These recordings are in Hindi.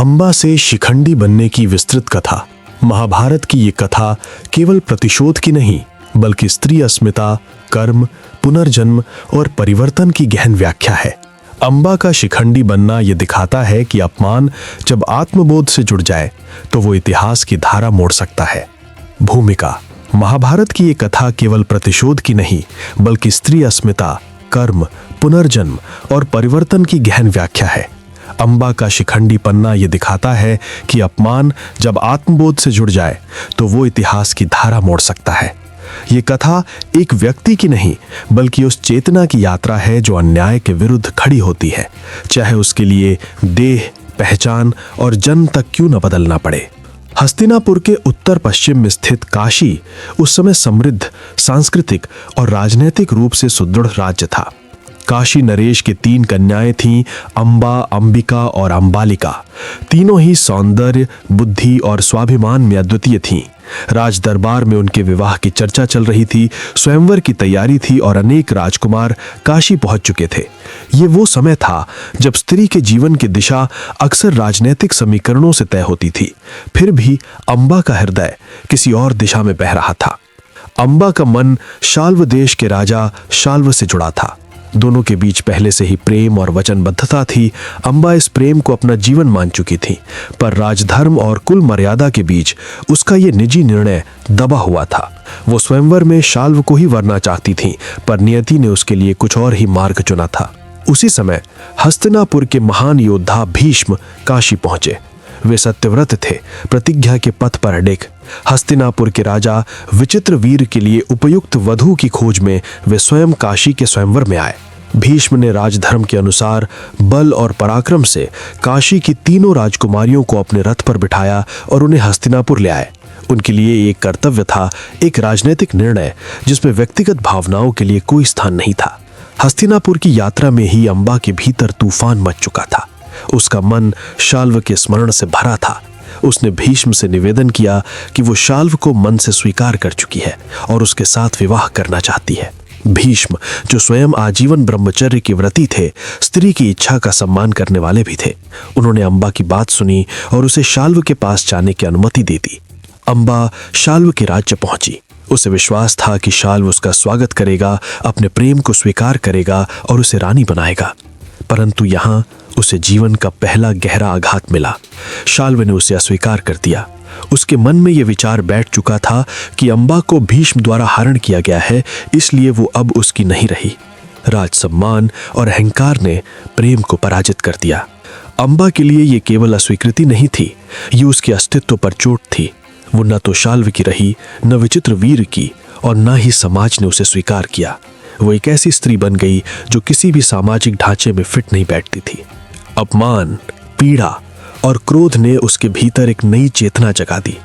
अंबा से शिखंडी बनने की विस्तृत कथा। महाभारत की ये कथा केवल प्रतिशोध की नहीं, बल्कि स्त्री अस्मिता, कर्म, पुनर्जन्म और परिवर्तन की गहन व्याख्या है। अंबा का शिखंडी बनना यह दिखाता है कि अपमान जब आत्मबोध से जुड़ जाए तो वो इतिहास की धारा मोड़ सकता है। भूमिका: महाभारत की ये कथा केवल प्रतिशोध की नहीं, बल्कि स्त्री अस्मिता, कर्म, पुनर्जन्म और परिवर्तन की गहन व्याख्या है। अंबा का शिखंडी पन्ना यह दिखाता है कि अपमान जब आत्मबोध से जुड़ जाए तो वो इतिहास की धारा मोड़ सकता है। ये कथा एक व्यक्ति की नहीं, बल्कि उस चेतना की यात्रा है जो अन्याय के विरुद्ध खड़ी होती है, चाहे उसके लिए देह, पहचान और जन्म तक क्यों न बदलना पड़े। हस्तिनापुर के उत्तर पश्चिम में स्थित काशी उस समय समृद्ध, सांस्कृतिक और राजनीतिक रूप से सुदृढ़ राज्य था। काशी नरेश की 3 कन्याएं थीं, अंबा, अंबिका और अंबालिका। तीनों ही सौंदर्य, बुद्धि और स्वाभिमान में अद्वितीय थीं। राज दरबार में उनके विवाह की चर्चा चल रही थी, स्वयंवर की तैयारी थी और अनेक राजकुमार काशी पहुंच चुके थे। ये वो समय था जब स्त्री के जीवन की दिशा अक्सर राजनीतिक समीकरणों से तय होती थी। फिर भी अंबा का हृदय किसी और दिशा में बह रहा था। अंबा का मन शाल्व देश के राजा शाल्व से जुड़ा था। दोनों के बीच पहले से ही प्रेम और वचनबद्धता थी। अंबा इस प्रेम को अपना जीवन मान चुकी थी, पर राजधर्म और कुल मर्यादा के बीच उसका ये निजी निर्णय दबा हुआ था। वो स्वयंवर में शाल्व को ही वरना चाहती थी, पर नियति ने उसके लिए कुछ और ही मार्ग चुना था। उसी समय हस्तिनापुर के महान योद्धा भीष्म काशी पहुंचे। वे सत्यव्रत थे, प्रतिज्ञा के पथ पर अडिग। हस्तिनापुर के राजा विचित्र वीर के लिए उपयुक्त वधू की खोज में वे स्वयं काशी के स्वयंवर में आए। भीष्म ने राजधर्म के अनुसार बल और पराक्रम से काशी की तीनों राजकुमारियों को अपने रथ पर बिठाया और उन्हें हस्तिनापुर ले आए। उनके लिए एक कर्तव्य था, एक राजनीतिक निर्णय जिसमें व्यक्तिगत भावनाओं के लिए कोई स्थान नहीं था। हस्तिनापुर की यात्रा में ही अंबा के भीतर तूफान मच चुका था। उसका मन शाल्व के स्मरण से भरा था। उसने भीष्म से निवेदन किया कि वो शाल्व को मन से स्वीकार कर चुकी है और उसके साथ विवाह करना चाहती है। भीष्म, जो स्वयं आजीवन ब्रह्मचर्य की व्रती थे, स्त्री की इच्छा का सम्मान करने वाले भी थे। उन्होंने अंबा की बात सुनी और उसे शाल्व के पास जाने की अनुमति दे दी। अंबा शाल्व के राज्य पहुंची। उसे विश्वास था कि शाल्व उसका स्वागत करेगा, अपने प्रेम को स्वीकार करेगा और उसे रानी बनाएगा। परंतु यहाँ उसे जीवन का पहला गहरा आघात मिला। शाल्व ने उसे अस्वीकार कर दिया। उसके मन में यह विचार बैठ चुका था कि अंबा को भीष्म द्वारा हरण किया गया है, इसलिए वो अब उसकी नहीं रही। राज सम्मान और अहंकार ने प्रेम को पराजित कर दिया। अंबा के लिए यह केवल अस्वीकृति नहीं थी, ये उसके अस्तित्व पर चोट थी। वो न तो शाल्व की रही, न विचित्र वीर की, और न ही समाज ने उसे स्वीकार किया। वो एक ऐसी स्त्री बन गई जो किसी भी सामाजिक ढांचे में फिट नहीं बैठती थी। अपमान, पीड़ा और क्रोध ने उसके भीतर एक नई चेतना जगा दी।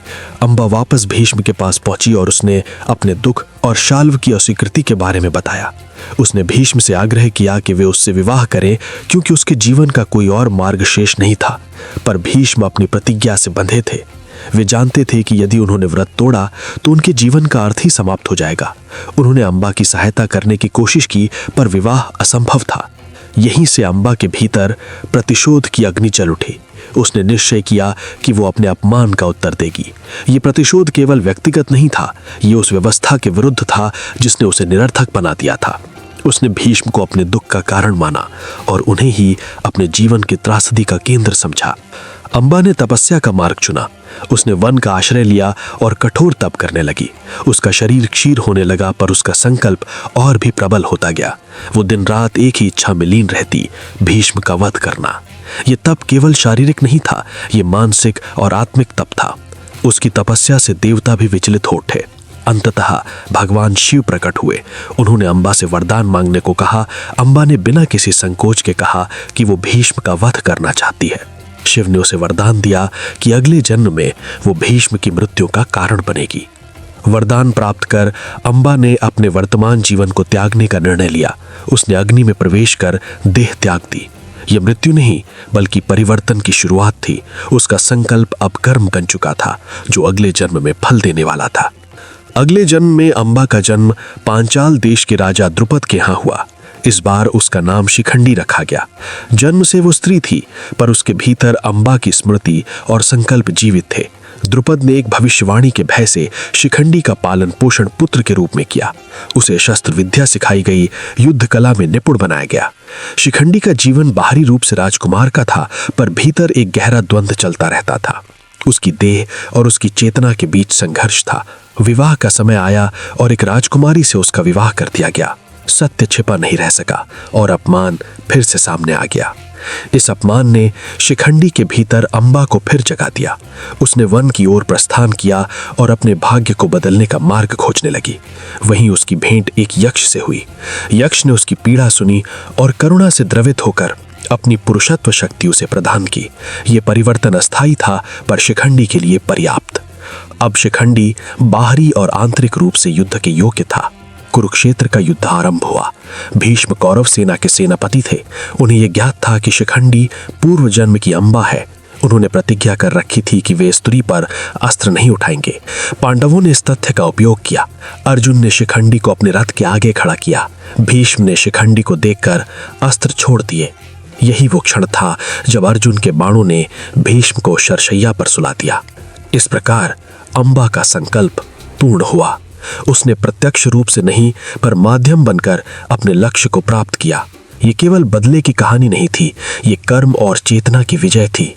अंबा वापस भीष्म के पास पहुंची और उसने अपने दुख और शाल्व की अस्वीकृति के बारे में बताया। उसने भीष्म से आग्रह किया कि वे उससे विवाह करें, क्योंकि उसके जीवन का कोई और मार्ग शेष नहीं था। पर भीष्म अपनी प्रतिज्ञा से बंधे थे। वे जानते थे कि यदि उन्होंने व्रत तोड़ा तो उनके जीवन का अर्थ ही समाप्त हो जाएगा। उन्होंने अंबा की सहायता करने की कोशिश की, पर विवाह असंभव था। यहीं से अंबा के भीतर प्रतिशोध की अग्नि चल उठी। उसने निश्चय किया कि वो अपने अपमान का उत्तर देगी। ये प्रतिशोध केवल व्यक्तिगत नहीं था, ये उस व्यवस्था के विरुद्ध था जिसने उसे निरर्थक बना दिया था। उसने भीष्म को अपने दुख का कारण माना और उन्हें ही अपने जीवन की त्रासदी का केंद्र समझा। अंबा ने तपस्या का मार्ग चुना। उसने वन का आश्रय लिया और कठोर तप करने लगी। उसका शरीर क्षीण होने लगा, पर उसका संकल्प और भी प्रबल होता गया। वो दिन रात एक ही इच्छा में लीन रहती, भीष्म का वध करना। ये तप केवल शारीरिक नहीं था, ये मानसिक और आत्मिक तप था। उसकी तपस्या से देवता भी विचलित हो उठे। अंततः भगवान शिव प्रकट हुए। उन्होंने अंबा से वरदान मांगने को कहा। अंबा ने बिना किसी संकोच के कहा कि वो भीष्म का वध करना चाहती है। शिव ने उसे वरदान दिया कि अगले जन्म में वो भीष्म की मृत्यु का कारण बनेगी। वरदान प्राप्त कर अंबा ने अपने वर्तमान जीवन को त्यागने का निर्णय लिया। उसने अग्नि में प्रवेश कर देह त्याग दी। यह मृत्यु नहीं, बल्कि परिवर्तन की शुरुआत थी। उसका संकल्प अब कर्म बन चुका था, जो अगले जन्म में फल देने वाला था। अगले जन्म में अंबा का जन्म पांचाल देश के राजा द्रुपद के यहाँ हुआ। इस बार उसका नाम शिखंडी रखा गया। जन्म से वो स्त्री थी, पर उसके भीतर अम्बा की स्मृति और संकल्प जीवित थे। द्रुपद ने एक भविष्यवाणी के भय से शिखंडी का पालन पोषण पुत्र के रूप में किया। उसे शस्त्र विद्या सिखाई गई, युद्ध कला में निपुण बनाया गया। शिखंडी का जीवन बाहरी रूप से राजकुमार का था, पर भीतर एक गहरा द्वंद्व चलता रहता था। उसकी देह और उसकी चेतना के बीच संघर्ष था। विवाह का समय आया और एक राजकुमारी से उसका विवाह कर दिया गया। सत्य छिपा नहीं रह सका और अपमान फिर से सामने आ गया। इस अपमान ने शिखंडी के भीतर अम्बा को फिर जगा दिया। उसने वन की ओर प्रस्थान किया और अपने भाग्य को बदलने का मार्ग खोजने लगी। वहीं उसकी भेंट एक यक्ष से हुई। यक्ष ने उसकी पीड़ा सुनी और करुणा से द्रवित होकर अपनी पुरुषत्व शक्ति उसे प्रदान की। यह परिवर्तन अस्थायी था, पर शिखंडी के लिए पर्याप्त। अब शिखंडी बाहरी और आंतरिक रूप से युद्ध के योग्य था। कुरुक्षेत्र का युद्ध आरंभ हुआ। भीष्म कौरव सेना के सेनापति थे। उन्हें यह ज्ञात था कि शिखंडी पूर्व जन्म की अम्बा है। उन्होंने प्रतिज्ञा कर रखी थी कि वे स्त्री पर अस्त्र नहीं उठाएंगे। पांडवों ने इस तथ्य का उपयोग किया। अर्जुन ने शिखंडी को अपने रथ के आगे खड़ा किया। भीष्म ने शिखंडी को देखकर अस्त्र छोड़ दिए। यही वो क्षण था जब अर्जुन के बाणों ने भीष्म को शरशैया पर सुला दिया। इस प्रकार अम्बा का संकल्प पूर्ण हुआ। उसने प्रत्यक्ष रूप से नहीं, पर माध्यम बनकर अपने लक्ष्य को प्राप्त किया। ये केवल बदले की कहानी नहीं थी, ये कर्म और चेतना की विजय थी।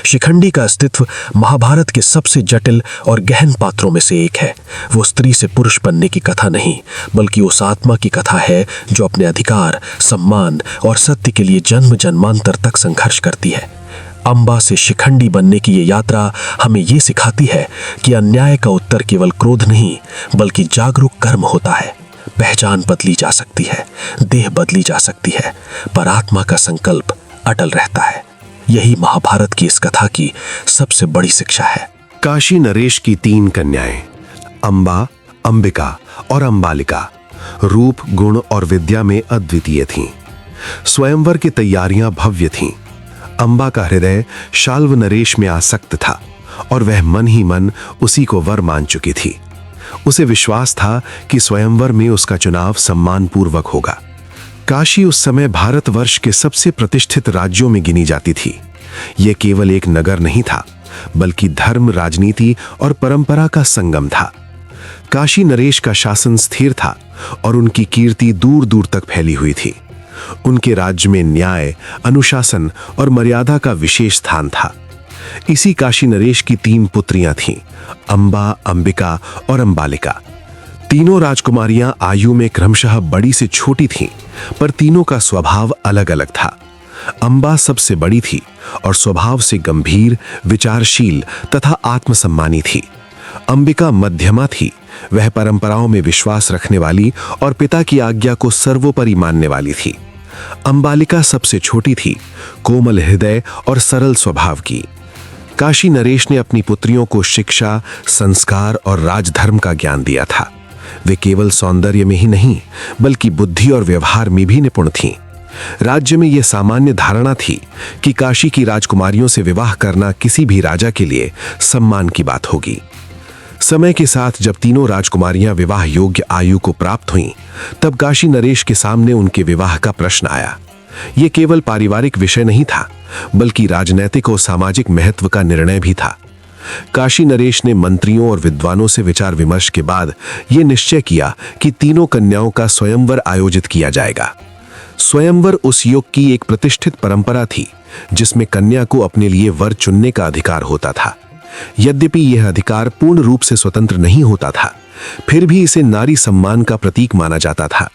शिखंडी का अस्तित्व महाभारत के सबसे जटिल और गहन पात्रों में से एक है। वो स्त्री से पुरुष बनने की कथा नहीं, बल्कि उस आत्मा की कथा है जो अपने अधिकार, सम्मान और सत्य के लिए जन्म जन्मांतर तक संघर्ष करती है। अम्बा से शिखंडी बनने की ये यात्रा हमें ये सिखाती है कि अन्याय का उत्तर केवल क्रोध नहीं, बल्कि जागरूक कर्म होता है। पहचान बदली जा सकती है, देह बदली जा सकती है, पर आत्मा का संकल्प अटल रहता है। यही महाभारत की इस कथा की सबसे बड़ी शिक्षा है। काशी नरेश की 3 कन्याएं अम्बा, अंबिका और अंबालिका रूप, गुण और विद्या में अद्वितीय थीं। स्वयंवर की तैयारियां भव्य थीं। अम्बा का हृदय शाल्व नरेश में आसक्त था और वह मन ही मन उसी को वर मान चुकी थी। उसे विश्वास था कि स्वयंवर में उसका चुनाव सम्मानपूर्वक होगा। काशी उस समय भारतवर्ष के सबसे प्रतिष्ठित राज्यों में गिनी जाती थी। यह केवल एक नगर नहीं था, बल्कि धर्म, राजनीति और परंपरा का संगम था। काशी नरेश का शासन स्थिर था और उनकी कीर्ति दूर दूर तक फैली हुई थी। उनके राज्य में न्याय, अनुशासन और मर्यादा का विशेष स्थान था। इसी काशी नरेश की 3 पुत्रियां थीं, अम्बा, अंबिका और अंबालिका। तीनों राजकुमारियां आयु में क्रमशः बड़ी से छोटी थीं, पर तीनों का स्वभाव अलग अलग था। अम्बा सबसे बड़ी थी और स्वभाव से गंभीर, विचारशील तथा आत्मसम्मानी थी। अंबिका मध्यमा थी। वह परंपराओं में विश्वास रखने वाली और पिता की आज्ञा को सर्वोपरि मानने वाली थी। अंबालिका सबसे छोटी थी, कोमल हृदय और सरल स्वभाव की। काशी नरेश ने अपनी पुत्रियों को शिक्षा, संस्कार और राजधर्म का ज्ञान दिया था। वे केवल सौंदर्य में ही नहीं, बल्कि बुद्धि और व्यवहार में भी निपुण थीं। राज्य में यह सामान्य धारणा थी कि काशी की राजकुमारियों से विवाह करना किसी भी राजा के लिए सम्मान की बात होगी। समय के साथ जब तीनों राजकुमारियां विवाह योग्य आयु को प्राप्त हुईं, तब काशी नरेश के सामने उनके विवाह का प्रश्न आया। यह केवल पारिवारिक विषय नहीं था, बल्कि राजनैतिक और सामाजिक महत्व का निर्णय भी था। काशी नरेश ने मंत्रियों और विद्वानों से विचार विमर्श के बाद यह निश्चय किया कि तीनों कन्याओं का स्वयंवर आयोजित किया जाएगा। स्वयंवर उस युग की एक प्रतिष्ठित परंपरा थी, जिसमें कन्या को अपने लिए वर चुनने का अधिकार होता था। यद्यपि यह अधिकार पूर्ण रूप से स्वतंत्र नहीं होता था, फिर भी इसे नारी सम्मान का प्रतीक माना जाता था।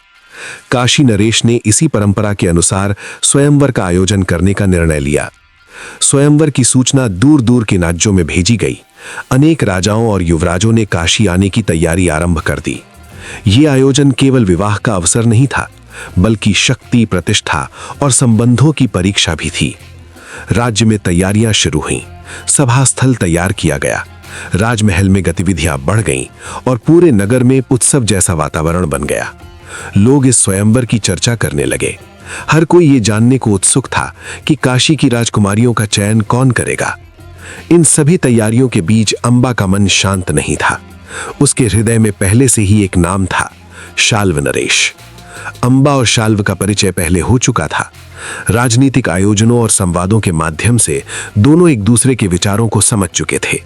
काशी नरेश ने इसी परंपरा के अनुसार स्वयंवर का आयोजन करने का निर्णय लिया। स्वयंवर की सूचना दूर दूर के राज्यों में भेजी गई। अनेक राजाओं और युवराजों ने काशी आने की तैयारी आरंभ कर दी। यह आयोजन केवल विवाह का अवसर नहीं था, बल्कि शक्ति, प्रतिष्ठा और संबंधों की परीक्षा भी थी। राज्य में तैयारियां शुरू हुईं। सभा स्थल तैयार किया गया। राजमहल में गतिविधियां बढ़ गईं और पूरे नगर में उत्सव जैसा वातावरण बन गया। लोग इस स्वयंवर की चर्चा करने लगे। हर कोई ये जानने को उत्सुक था कि काशी की राजकुमारियों का चयन कौन करेगा। इन सभी तैयारियों के बीच अम्बा का मन शांत नहीं था। उसके हृदय में पहले से ही एक नाम था, शाल्व नरेश। अंबा और शाल्व का परिचय पहले हो चुका था। राजनीतिक आयोजनों और संवादों के माध्यम से दोनों एक दूसरे के विचारों को समझ चुके थे।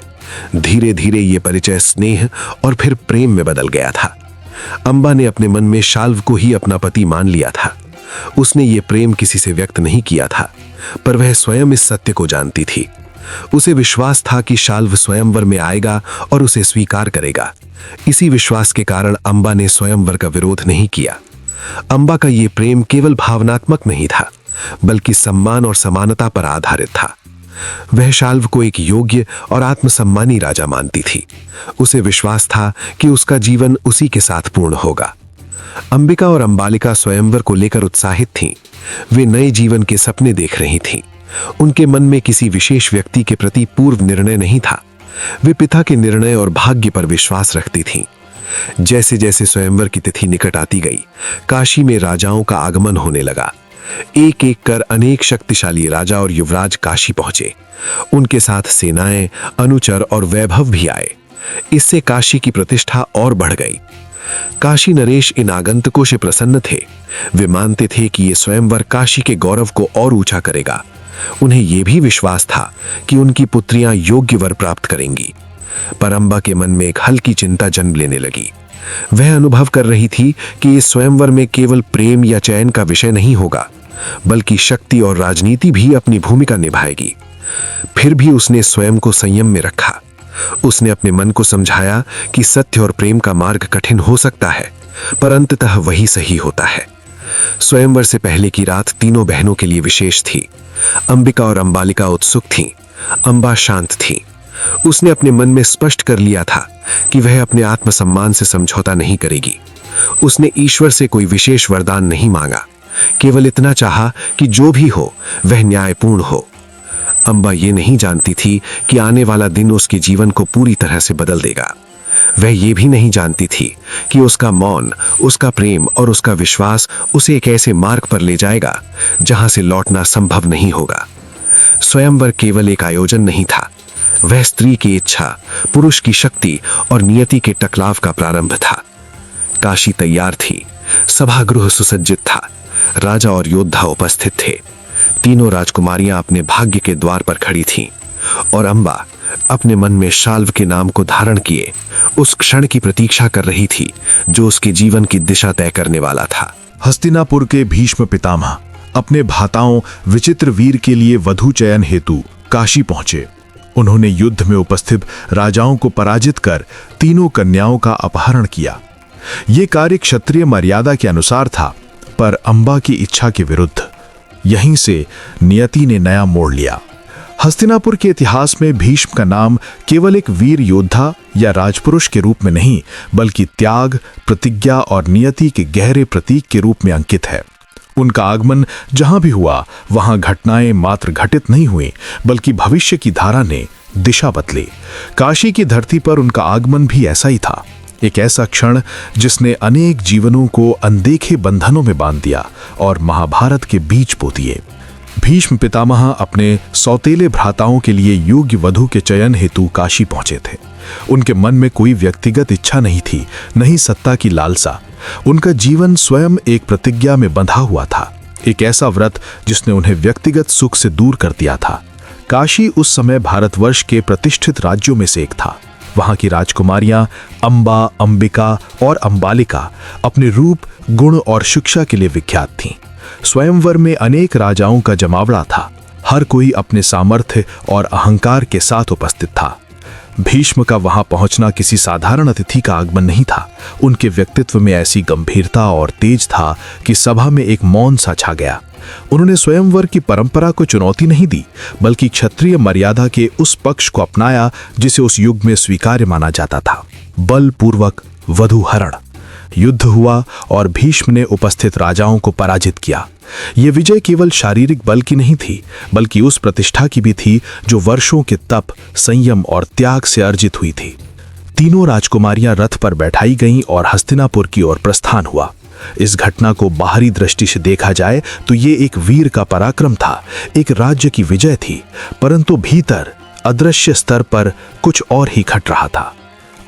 धीरे धीरे ये परिचय स्नेह और फिर प्रेम में बदल गया था। अंबा ने अपने मन में शाल्व को ही अपना पति मान लिया था। उसने ये प्रेम किसी से व्यक्त नहीं किया था, पर वह स्वयं इस सत्य को जानती थी। उसे विश्वास था कि शाल्व स्वयंवर में आएगा और उसे स्वीकार करेगा। इसी विश्वास के कारण अंबा ने स्वयंवर का विरोध नहीं किया। अंबा का ये प्रेम केवल भावनात्मक नहीं था, बल्कि सम्मान और समानता पर आधारित था। वह शाल्व को एक योग्य और आत्मसम्मानी राजा मानती थी। उसे विश्वास था कि उसका जीवन उसी के साथ पूर्ण होगा। अंबिका और अंबालिका स्वयंवर को लेकर उत्साहित थीं। वे नए जीवन के सपने देख रही थीं। उनके मन में किसी विशेष व्यक्ति के प्रति पूर्व निर्णय नहीं था। वे पिता के निर्णय और भाग्य पर विश्वास रखती थीं। जैसे जैसे स्वयंवर की तिथि निकट आती गई, काशी में राजाओं का आगमन होने लगा। एक एक कर अनेक शक्तिशाली राजा और युवराज काशी पहुंचे। उनके साथ सेनाएं, अनुचर और वैभव भी आए। इससे काशी की प्रतिष्ठा और बढ़ गई। काशी नरेश इन आगंतुकों से प्रसन्न थे। वे मानते थे कि ये स्वयंवर काशी के गौरव को और ऊंचा करेगा। उन्हें यह भी विश्वास था कि उनकी पुत्रियां योग्य वर प्राप्त करेंगी। पर अंबा के मन में एक हल्की चिंता जन्म लेने लगी। वह अनुभव कर रही थी कि इस स्वयंवर में केवल प्रेम या चयन का विषय नहीं होगा, बल्कि शक्ति और राजनीति भी अपनी भूमिका निभाएगी। फिर भी उसने स्वयं को संयम में रखा। उसने अपने मन को समझाया कि सत्य और प्रेम का मार्ग कठिन हो सकता है, पर अंततः वही सही होता है। स्वयंवर से पहले की रात तीनों बहनों के लिए विशेष थी। अंबिका और अंबालिका उत्सुक थीं। अंबा शांत थी। उसने अपने मन में स्पष्ट कर लिया था कि वह अपने आत्मसम्मान से समझौता नहीं करेगी। उसने ईश्वर से कोई विशेष वरदान नहीं मांगा, केवल इतना चाहा कि जो भी हो वह न्यायपूर्ण हो। अंबा ये नहीं जानती थी कि आने वाला दिन उसके जीवन को पूरी तरह से बदल देगा। वह ये भी नहीं जानती थी कि उसका मौन, उसका प्रेम और उसका विश्वास उसे एक ऐसे मार्ग पर ले जाएगा जहां से लौटना संभव नहीं होगा। स्वयंवर केवल एक आयोजन नहीं था, वह स्त्री की इच्छा, पुरुष की शक्ति और नियति के टकराव का प्रारंभ था। काशी तैयार थी, सभागृह सुसज्जित था, राजा और योद्धा उपस्थित थे। तीनों राजकुमारियां अपने भाग्य के द्वार पर खड़ी थीं और अंबा अपने मन में शाल्व के नाम को धारण किए उस क्षण की प्रतीक्षा कर रही थी जो उसके जीवन की दिशा तय करने वाला था। हस्तिनापुर के भीष्म पितामह अपने भ्राताओं विचित्र वीर के लिए वधू चयन हेतु काशी पहुंचे। उन्होंने युद्ध में उपस्थित राजाओं को पराजित कर तीनों कन्याओं का अपहरण किया। यह कार्य क्षत्रिय मर्यादा के अनुसार था, पर अंबा की इच्छा के विरुद्ध। यहीं से नियति ने नया मोड़ लिया। हस्तिनापुर के इतिहास में भीष्म का नाम केवल एक वीर योद्धा या राजपुरुष के रूप में नहीं, बल्कि त्याग, प्रतिज्ञा और नियति के गहरे प्रतीक के रूप में अंकित है। उनका आगमन जहां भी हुआ, वहां घटनाएं मात्र घटित नहीं हुई, बल्कि भविष्य की धारा ने दिशा बदली। काशी की धरती पर उनका आगमन भी ऐसा ही था, एक ऐसा क्षण जिसने अनेक जीवनों को अनदेखे बंधनों में बांध दिया और महाभारत के बीज बो दिए। भीष्म पितामह अपने सौतेले भ्राताओं के लिए योग्य वधू के चयन हेतु काशी पहुंचे थे। उनके मन में कोई व्यक्तिगत इच्छा नहीं थी, नहीं सत्ता की लालसा। उनका जीवन स्वयं एक प्रतिज्ञा में बंधा हुआ था, एक ऐसा व्रत जिसने उन्हें व्यक्तिगत सुख से दूर कर दिया था। काशी उस समय भारतवर्ष के प्रतिष्ठित राज्यों में से एक था। वहां की राजकुमारियां अंबा, अंबिका और अंबालिका अपने रूप, गुण और शिक्षा के लिए विख्यात थीं। स्वयंवर में अनेक राजाओं का जमावड़ा था। हर कोई अपने सामर्थ्य और अहंकार के साथ उपस्थित था। भीष्म का वहां पहुंचना किसी साधारण अतिथि का आगमन नहीं था। उनके व्यक्तित्व में ऐसी गंभीरता और तेज था कि सभा में एक मौन सा छा गया। उन्होंने स्वयंवर की परंपरा को चुनौती नहीं दी, बल्कि क्षत्रिय मर्यादा के उस पक्ष को अपनाया जिसे उस युग में स्वीकार्य माना जाता था, बलपूर्वक वधूहरण। युद्ध हुआ और भीष्म ने उपस्थित राजाओं को पराजित किया। यह विजय केवल शारीरिक बल की नहीं थी, बल्कि उस प्रतिष्ठा की भी थी जो वर्षों के तप, संयम और त्याग से अर्जित हुई थी। तीनों राजकुमारियां रथ पर बैठाई गईं और हस्तिनापुर की ओर प्रस्थान हुआ। इस घटना को बाहरी दृष्टि से देखा जाए तो ये एक वीर का पराक्रम था, एक राज्य की विजय थी, परंतु भीतर अदृश्य स्तर पर कुछ और ही घट रहा था।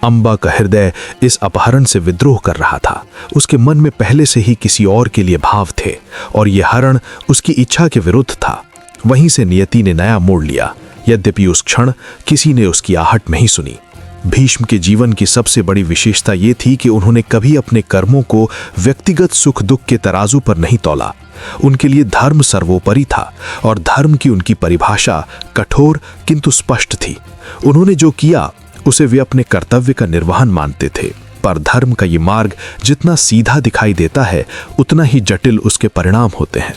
अंबा का हृदय इस अपहरण से विद्रोह कर रहा था। उसके मन में पहले से ही किसी और के लिए भाव थे और यह हरण उसकी इच्छा के विरुद्ध था। वहीं से नियति ने नया मोड़ लिया। यद्यपि उस क्षण किसी ने उसकी आहट नहीं सुनी। भीष्म के जीवन की सबसे बड़ी विशेषता ये थी कि उन्होंने कभी अपने कर्मों को व्यक्तिगत सुख दुख के तराजू पर नहीं तौला। उनके लिए धर्म सर्वोपरि था और धर्म की उनकी परिभाषा कठोर किंतु स्पष्ट थी। उन्होंने जो किया उसे वे अपने कर्तव्य का निर्वहन मानते थे। पर धर्म का ये मार्ग जितना सीधा दिखाई देता है उतना ही जटिल उसके परिणाम होते हैं।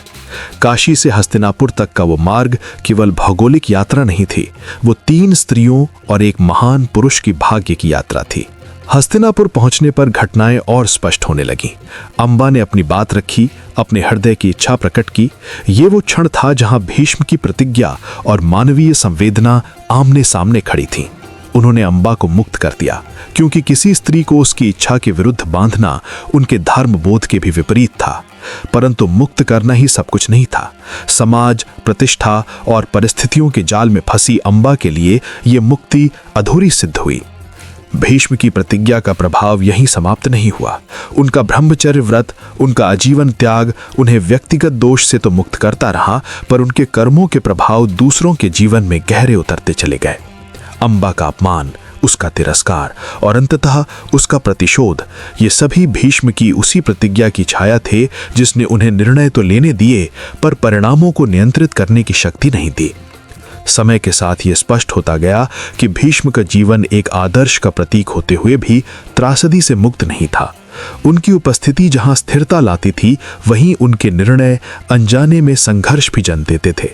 काशी से हस्तिनापुर तक का वो मार्ग केवल भौगोलिक यात्रा नहीं थी, वो 3 स्त्रियों और एक महान पुरुष की भाग्य की यात्रा थी। हस्तिनापुर पहुंचने पर घटनाएं और स्पष्ट होने लगीं। अंबा ने अपनी बात रखी, अपने हृदय की इच्छा प्रकट की। ये वो क्षण था जहां भीष्म की प्रतिज्ञा और मानवीय संवेदना आमने सामने खड़ी थीं। उन्होंने अंबा को मुक्त कर दिया, क्योंकि किसी स्त्री को उसकी इच्छा के विरुद्ध बांधना उनके धर्म बोध के भी विपरीत था। परंतु मुक्त करना ही सब कुछ नहीं था। समाज, प्रतिष्ठा और परिस्थितियों के जाल में फंसी अंबा के लिए यह मुक्ति अधूरी सिद्ध हुई। भीष्म की प्रतिज्ञा का प्रभाव यहीं समाप्त नहीं हुआ। उनका ब्रह्मचर्य व्रत, उनका आजीवन त्याग उन्हें व्यक्तिगत दोष से तो मुक्त करता रहा, पर उनके कर्मों के प्रभाव दूसरों के जीवन में गहरे उतरते चले गए। अंबा का अपमान, उसका तिरस्कार और अंततः उसका प्रतिशोध, ये सभी भीष्म की उसी प्रतिज्ञा की छाया थे जिसने उन्हें निर्णय तो लेने दिए पर परिणामों को नियंत्रित करने की शक्ति नहीं दी। समय के साथ ये स्पष्ट होता गया कि भीष्म का जीवन एक आदर्श का प्रतीक होते हुए भी त्रासदी से मुक्त नहीं था। उनकी उपस्थिति जहां स्थिरता लाती थी, वहीं उनके निर्णय अनजाने में संघर्ष भी जन्म देते थे।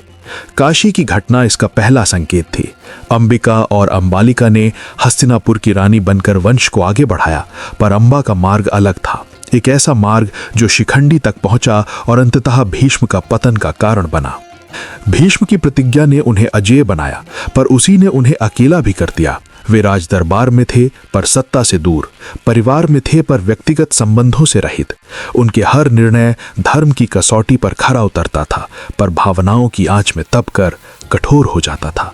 काशी की घटना इसका पहला संकेत थी। अंबिका और अंबालिका ने हस्तिनापुर की रानी बनकर वंश को आगे बढ़ाया, पर अंबा का मार्ग अलग था। एक ऐसा मार्ग जो शिखंडी तक पहुंचा और अंततः भीष्म का पतन का कारण बना। भीष्म की प्रतिज्ञा ने उन्हें अजेय बनाया, पर उसी ने उन्हें अकेला भी कर दिया। वे राज दरबार में थे पर सत्ता से दूर, परिवार में थे पर व्यक्तिगत संबंधों से रहित। उनके हर निर्णय धर्म की कसौटी पर खरा उतरता था, पर भावनाओं की आंच में तपकर कठोर हो जाता था।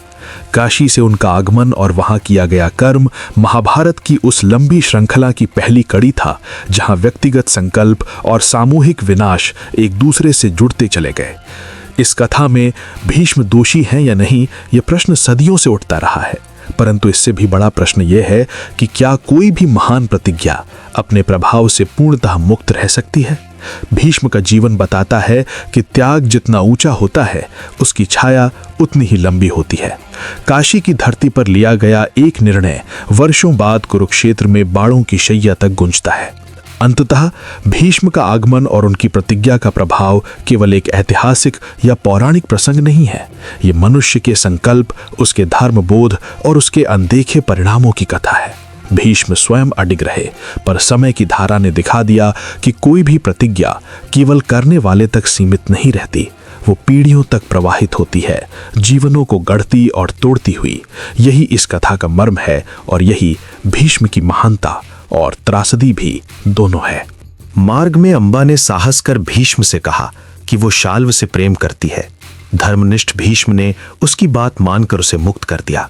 काशी से उनका आगमन और वहां किया गया कर्म महाभारत की उस लंबी श्रृंखला की पहली कड़ी था, जहां व्यक्तिगत संकल्प और सामूहिक विनाश एक दूसरे से जुड़ते चले गए। इस कथा में भीष्म दोषी हैं या नहीं, यह प्रश्न सदियों से उठता रहा है। परंतु इससे भी बड़ा प्रश्न यह है कि क्या कोई भी महान प्रतिज्ञा अपने प्रभाव से पूर्णतः मुक्त रह सकती है? भीष्म का जीवन बताता है कि त्याग जितना ऊंचा होता है, उसकी छाया उतनी ही लंबी होती है। काशी की धरती पर लिया गया एक निर्णय वर्षों बाद कुरुक्षेत्र में बाणों की शैया तक गूंजता है। अंततः भीष्म का आगमन और उनकी प्रतिज्ञा का प्रभाव केवल एक ऐतिहासिक या पौराणिक प्रसंग नहीं है। ये मनुष्य के संकल्प, उसके धर्मबोध और उसके अनदेखे परिणामों की कथा है। भीष्म स्वयं अडिग रहे, पर समय की धारा ने दिखा दिया कि कोई भी प्रतिज्ञा केवल करने वाले तक सीमित नहीं रहती। वो पीढ़ियों तक प्रवाहित होती है, जीवनों को गढ़ती और तोड़ती हुई। यही इस कथा का मर्म है और यही भीष्म की महानता और त्रासदी भी दोनों है। मार्ग में अंबा ने साहस कर भीष्म से कहा कि वो शाल्व से प्रेम करती है। धर्मनिष्ठ भीष्म ने उसकी बात मानकर उसे मुक्त कर दिया।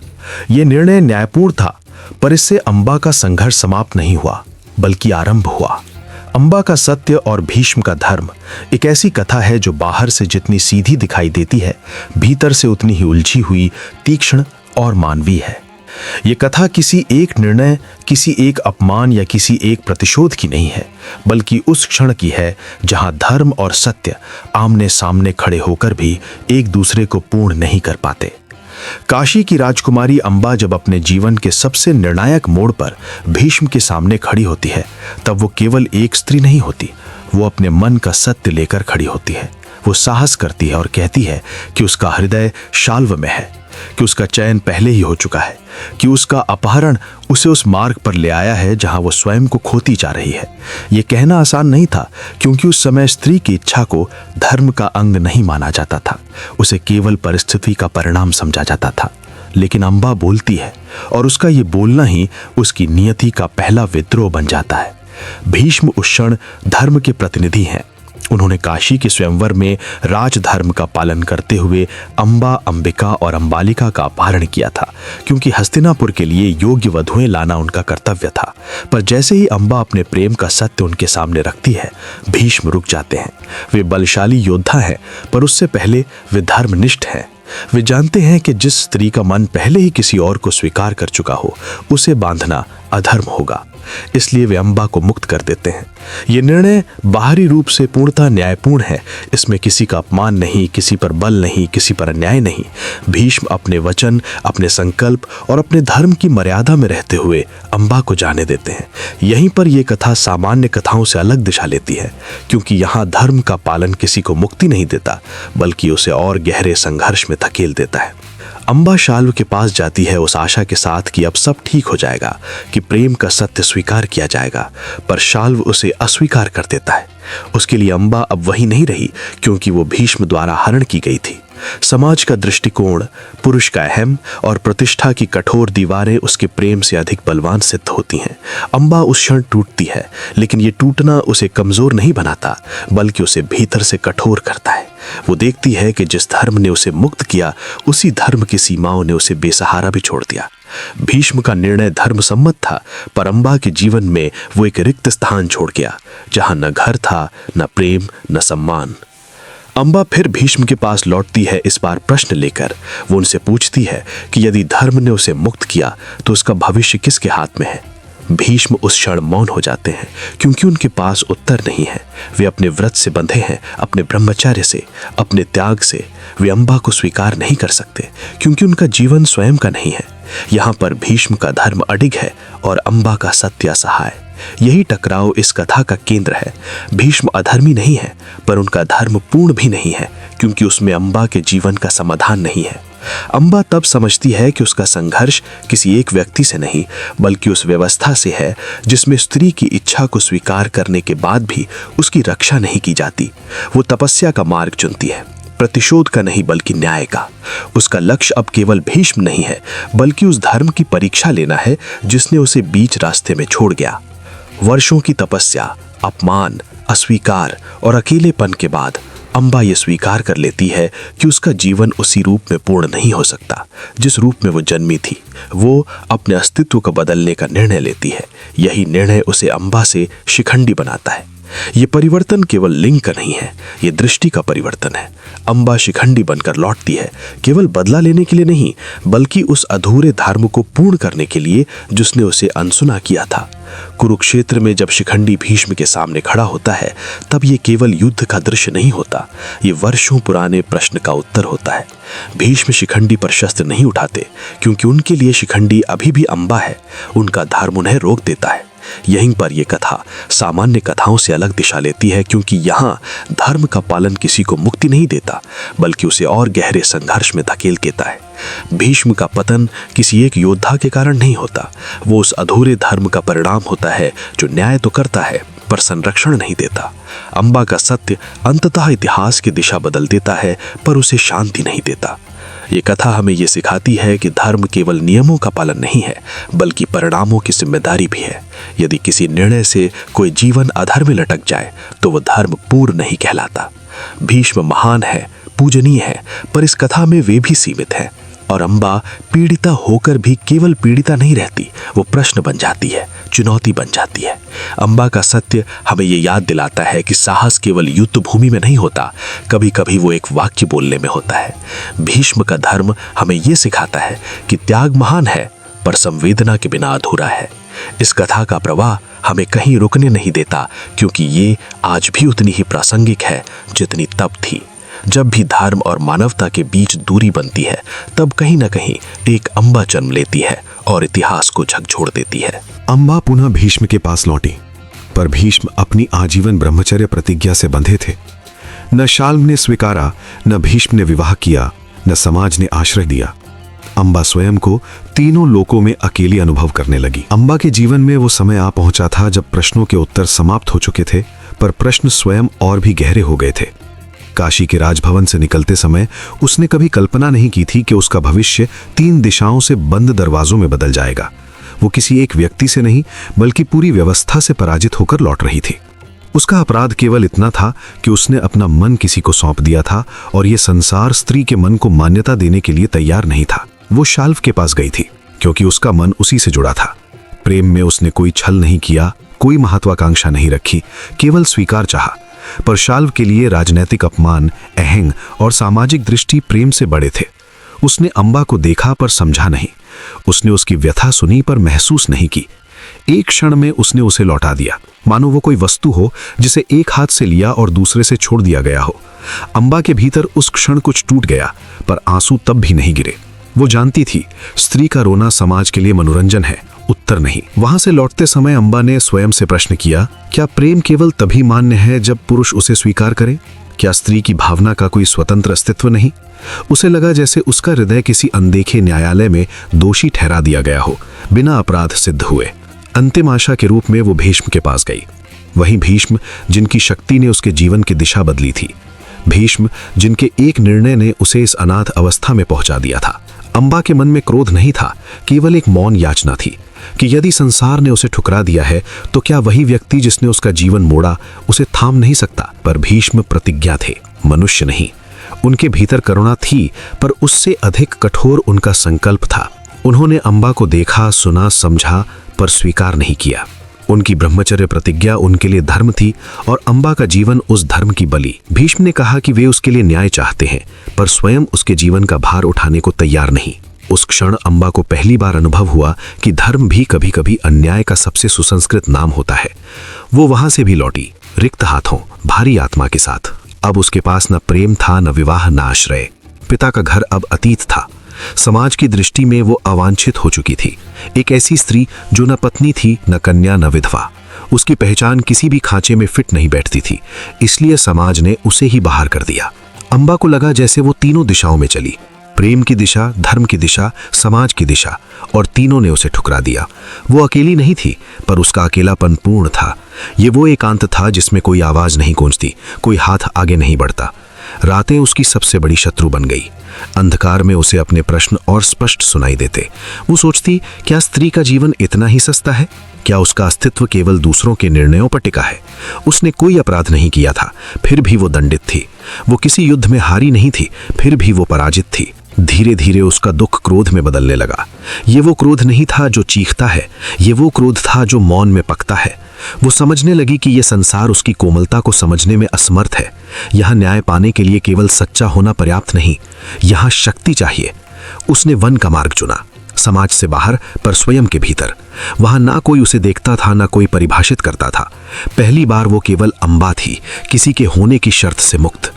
यह निर्णय न्यायपूर्ण था, पर इससे अंबा का संघर्ष समाप्त नहीं हुआ, बल्कि आरंभ हुआ। अंबा का सत्य और भीष्म का धर्म एक ऐसी कथा है जो बाहर से जितनी सीधी दिखाई देती है, भीतर से उतनी ही उलझी हुई, तीक्ष्ण और मानवीय है। ये कथा किसी एक निर्णय, किसी एक अपमान या किसी एक प्रतिशोध की नहीं है, बल्कि उस क्षण की है जहां धर्म और सत्य आमने सामने खड़े होकर भी एक दूसरे को पूर्ण नहीं कर पाते। काशी की राजकुमारी अंबा जब अपने जीवन के सबसे निर्णायक मोड़ पर भीष्म के सामने खड़ी होती है, तब वो केवल एक स्त्री नहीं होती, वो अपने मन का सत्य लेकर खड़ी होती है। वो साहस करती है और कहती है कि उसका हृदय शाल्व में है, कि उसका चयन पहले ही हो चुका है, कि उसका अपहरण उसे उस मार्ग पर ले आया है जहां वो स्वयं को खोती जा रही है। यह कहना आसान नहीं था, क्योंकि उस समय स्त्री की इच्छा को धर्म का अंग नहीं माना जाता था, उसे केवल परिस्थिति का परिणाम समझा जाता था। लेकिन अंबा बोलती है और उसका ये बोलना ही उसकी नियति का पहला विद्रोह बन जाता है। भीष्म उस क्षण धर्म के प्रतिनिधि हैं। उन्होंने काशी के स्वयंवर में राजधर्म का पालन करते हुए अंबा, अंबिका और अंबालिका का अपहरण किया था, क्योंकि हस्तिनापुर के लिए योग्य वधुएं लाना उनका कर्तव्य था। पर जैसे ही अंबा अपने प्रेम का सत्य उनके सामने रखती है, भीष्म रुक जाते हैं। वे बलशाली योद्धा हैं, पर उससे पहले वे धर्मनिष्ठ हैं। वे जानते हैं कि जिस स्त्री का मन पहले ही किसी और को स्वीकार कर चुका हो, उसे बांधना अधर्म होगा। इसलिए वे अंबा को मुक्त कर देते हैं। ये निर्णय बाहरी रूप से पूर्णतः न्यायपूर्ण है। इसमें किसी का अपमान नहीं, किसी पर बल नहीं, किसी पर अन्याय नहीं। भीष्म अपने वचन, अपने संकल्प और अपने धर्म की मर्यादा में रहते हुए अंबा को जाने देते हैं। यहीं पर यह कथा सामान्य कथाओं से अलग दिशा लेती है, क्योंकि यहाँ धर्म का पालन किसी को मुक्ति नहीं देता, बल्कि उसे और गहरे संघर्ष में धकेल देता है। अंबा शाल्व के पास जाती है उस आशा के साथ कि अब सब ठीक हो जाएगा, कि प्रेम का सत्य स्वीकार किया जाएगा, पर शाल्व उसे अस्वीकार कर देता है। उसके लिए अंबा अब वही नहीं रही, क्योंकि वो भीष्म द्वारा हरण की गई थी। समाज का दृष्टिकोण, पुरुष का अहम और प्रतिष्ठा की कठोर दीवारें उसके प्रेम से अधिक बलवान सिद्ध होती हैं। अंबा उस क्षण टूटती है, लेकिन ये टूटना उसे कमजोर नहीं बनाता, बल्कि उसे भीतर से कठोर करता है। वो देखती है कि जिस धर्म ने उसे मुक्त किया, उसी धर्म की सीमाओं ने उसे बेसहारा भी छोड़ दिया। भीष्म का निर्णय धर्म सम्मत था, पर अंबा के जीवन में वो एक रिक्त स्थान छोड़ गया, जहां न घर था, न प्रेम, न सम्मान। अंबा फिर भीष्म के पास लौटती है, इस बार प्रश्न लेकर। वो उनसे पूछती है कि यदि धर्म ने उसे मुक्त किया, तो उसका भविष्य किसके हाथ में है। भीष्म उस क्षण मौन हो जाते हैं, क्योंकि उनके पास उत्तर नहीं है। वे अपने व्रत से बंधे हैं, अपने ब्रह्मचर्य से, अपने त्याग से। वे अंबा को स्वीकार नहीं कर सकते, क्योंकि उनका जीवन स्वयं का नहीं है। यहाँ पर भीष्म का धर्म अडिग है और अंबा का सत्य असहाय। यही टकराव इस कथा का केंद्र है। भीष्म अधर्मी नहीं है, पर उनका धर्म पूर्ण भी नहीं है, क्योंकि उसमें अंबा के जीवन का समाधान नहीं है। अंबा तब समझती है कि उसका संघर्ष किसी एक व्यक्ति से नहीं, बल्कि उस व्यवस्था से है जिसमें स्त्री की इच्छा को स्वीकार करने के बाद भी उसकी रक्षा नहीं की जाती। वो तपस्या का मार्ग चुनती है, प्रतिशोध का नहीं बल्कि न्याय का। उसका लक्ष्य अब केवल भीष्म नहीं है, बल्कि उस धर्म की परीक्षा लेना है जिसने उसे बीच रास्ते में छोड़ गया। वर्षों की तपस्या, अपमान, अस्वीकार और अकेलेपन के बाद अंबा ये स्वीकार कर लेती है कि उसका जीवन उसी रूप में पूर्ण नहीं हो सकता जिस रूप में वो जन्मी थी। वो अपने अस्तित्व को बदलने का निर्णय लेती है। यही निर्णय उसे अंबा से शिखंडी बनाता है। ये परिवर्तन केवल लिंग का नहीं है, ये दृष्टि का परिवर्तन है। अंबा शिखंडी बनकर लौटती है, केवल बदला लेने के लिए नहीं, बल्कि उस अधूरे धर्म को पूर्ण करने के लिए जिसने उसे अनसुना किया था। कुरुक्षेत्र में जब शिखंडी भीष्म के सामने खड़ा होता है, तब ये केवल युद्ध का दृश्य नहीं होता, ये वर्षों पुराने प्रश्न का उत्तर होता है। भीष्म शिखंडी पर शस्त्र नहीं उठाते, क्योंकि उनके लिए शिखंडी अभी भी अंबा है। उनका धर्म उन्हें रोक देता है। यहीं पर यह कथा सामान्य कथाओं से अलग दिशा लेती है, क्योंकि यहाँ धर्म का पालन किसी को मुक्ति नहीं देता, बल्कि उसे और गहरे संघर्ष में धकेल देता है। भीष्म का पतन किसी एक योद्धा के कारण नहीं होता, वो उस अधूरे धर्म का परिणाम होता है जो न्याय तो करता है पर संरक्षण नहीं देता। अंबा का सत्य अंततः इतिहास की दिशा बदल देता है, पर उसे शांति नहीं देता। ये कथा हमें ये सिखाती है कि धर्म केवल नियमों का पालन नहीं है, बल्कि परिणामों की जिम्मेदारी भी है। यदि किसी निर्णय से कोई जीवन अधर्म में लटक जाए, तो वह धर्म पूर्ण नहीं कहलाता। भीष्म महान है, पूजनीय है, पर इस कथा में वे भी सीमित हैं। और अंबा पीड़िता होकर भी केवल पीड़िता नहीं रहती, वो प्रश्न बन जाती है, चुनौती बन जाती है। अंबा का सत्य हमें ये याद दिलाता है कि साहस केवल युद्ध भूमि में नहीं होता, कभी कभी वो एक वाक्य बोलने में होता है। भीष्म का धर्म हमें ये सिखाता है कि त्याग महान है, पर संवेदना के बिना अधूरा है। इस कथा का प्रवाह हमें कहीं रुकने नहीं देता, क्योंकि ये आज भी उतनी ही प्रासंगिक है जितनी तब थी। जब भी धर्म और मानवता के बीच दूरी बनती है, तब कहीं न कहीं एक अंबा जन्म लेती है और इतिहास को झकझोर देती है। अंबा पुनः भीष्म के पास लौटी, पर भीष्म अपनी आजीवन ब्रह्मचर्य प्रतिज्ञा से बंधे थे। न शाल्व ने स्वीकारा, न भीष्म ने विवाह किया, न समाज ने आश्रय दिया। अंबा स्वयं को तीनों लोकों में अकेली अनुभव करने लगी। अंबा के जीवन में वो समय आ पहुंचा था जब प्रश्नों के उत्तर समाप्त हो चुके थे, पर प्रश्न स्वयं और भी गहरे हो गए थे। काशी के राजभवन से निकलते समय उसने कभी कल्पना नहीं की थी कि उसका भविष्य 3 दिशाओं से बंद दरवाजों में बदल जाएगा। वो किसी एक व्यक्ति से नहीं, बल्कि पूरी व्यवस्था से पराजित होकर लौट रही थी। उसका अपराध केवल इतना था कि उसने अपना मन किसी को सौंप दिया था और यह संसार स्त्री के मन को मान्यता देने के लिए तैयार नहीं था। वो शाल्व के पास गई थी क्योंकि उसका मन उसी से जुड़ा था। प्रेम में उसने कोई छल नहीं किया, कोई महत्वाकांक्षा नहीं रखी, केवल स्वीकार चाहा। पर शाल्व के लिए राजनैतिक अपमान, अहंग और सामाजिक दृष्टि प्रेम से बड़े थे। उसने अंबा को देखा पर समझा नहीं। उसने उसकी व्यथा सुनी पर महसूस नहीं की। एक क्षण में उसने उसे लौटा दिया, मानो वो कोई वस्तु हो जिसे एक हाथ से लिया और दूसरे से छोड़ दिया गया हो। अंबा के भीतर उस क्षण कुछ टूट गया, पर आंसू तब भी नहीं गिरे। वो जानती थी स्त्री का रोना समाज के लिए मनोरंजन है, उत्तर नहीं। वहां से लौटते समय अंबा ने स्वयं से प्रश्न किया, क्या प्रेम केवल तभी मान्य है जब पुरुष उसे स्वीकार करे? क्या स्त्री की भावना का कोई स्वतंत्र अस्तित्व नहीं? उसे लगा जैसे उसका हृदय किसी अनदेखे न्यायालय में दोषी ठहरा दिया गया हो, बिना अपराध सिद्ध हुए। अंतिम आशा के रूप में वो भीष्म के पास गई। वही भीष्म जिनकी शक्ति ने उसके जीवन की दिशा बदली थी, भीष्म जिनके एक निर्णय ने उसे इस अनाथ अवस्था में पहुंचा दिया था। अंबा के मन में क्रोध नहीं था, केवल एक मौन याचना थी कि यदि संसार ने उसे ठुकरा दिया है तो क्या वही व्यक्ति जिसने उसका जीवन मोड़ा उसे थाम नहीं सकता? पर भीष्म प्रतिज्ञा थे, मनुष्य नहीं। उनके भीतर करुणा थी, पर उससे अधिक कठोर उनका संकल्प था। उन्होंने अंबा को देखा, सुना, समझा, पर स्वीकार नहीं किया। उनकी ब्रह्मचर्य प्रतिज्ञा उनके लिए धर्म थी और अंबा का जीवन उस धर्म की बलि। भीष्म ने कहा कि वे उसके लिए न्याय चाहते हैं, पर स्वयं उसके जीवन का भार उठाने को तैयार नहीं। उस क्षण अंबा को पहली बार अनुभव हुआ कि धर्म भी कभी कभी अन्याय का सबसे सुसंस्कृत नाम होता है। वो वहां से भी लौटी, रिक्त हाथों, भारी आत्मा के साथ। अब उसके पास न प्रेम था, न विवाह, न आश्रय। पिता का घर अब अतीत था। समाज की दृष्टि में वो अवांछित हो चुकी थी, एक ऐसी स्त्री जो न पत्नी थी, न कन्या, न विधवा। उसकी पहचान किसी भी खांचे में फिट नहीं बैठती थी, इसलिए समाज ने उसे ही बाहर कर दिया। अंबा को लगा जैसे वो तीनों दिशाओं में चली, प्रेम की दिशा, धर्म की दिशा, समाज की दिशा, और तीनों ने उसे ठुकरा दिया। वो अकेली नहीं थी, पर उसका अकेलापन पूर्ण था। ये वो एकांत था जिसमें कोई आवाज नहीं गूंजती, कोई हाथ आगे नहीं बढ़ता। रातें उसकी सबसे बड़ी शत्रु बन गई। अंधकार में उसे अपने प्रश्न और स्पष्ट सुनाई देते। वो सोचती, क्या स्त्री का जीवन इतना ही सस्ता है? क्या उसका अस्तित्व केवल दूसरों के निर्णयों पर टिका है? उसने कोई अपराध नहीं किया था, फिर भी वो दंडित थी। वो किसी युद्ध में हारी नहीं थी, फिर भी वो पराजित थी। धीरे धीरे उसका दुख क्रोध में बदलने लगा। ये वो क्रोध नहीं था जो चीखता है, ये वो क्रोध था जो मौन में पकता है। वो समझने लगी कि यह संसार उसकी कोमलता को समझने में असमर्थ है। यहाँ न्याय पाने के लिए केवल सच्चा होना पर्याप्त नहीं, यहाँ शक्ति चाहिए। उसने वन का मार्ग चुना, समाज से बाहर पर स्वयं के भीतर। वहां ना कोई उसे देखता था, ना कोई परिभाषित करता था। पहली बार वो केवल अंबा थी, किसी के होने की शर्त से मुक्त।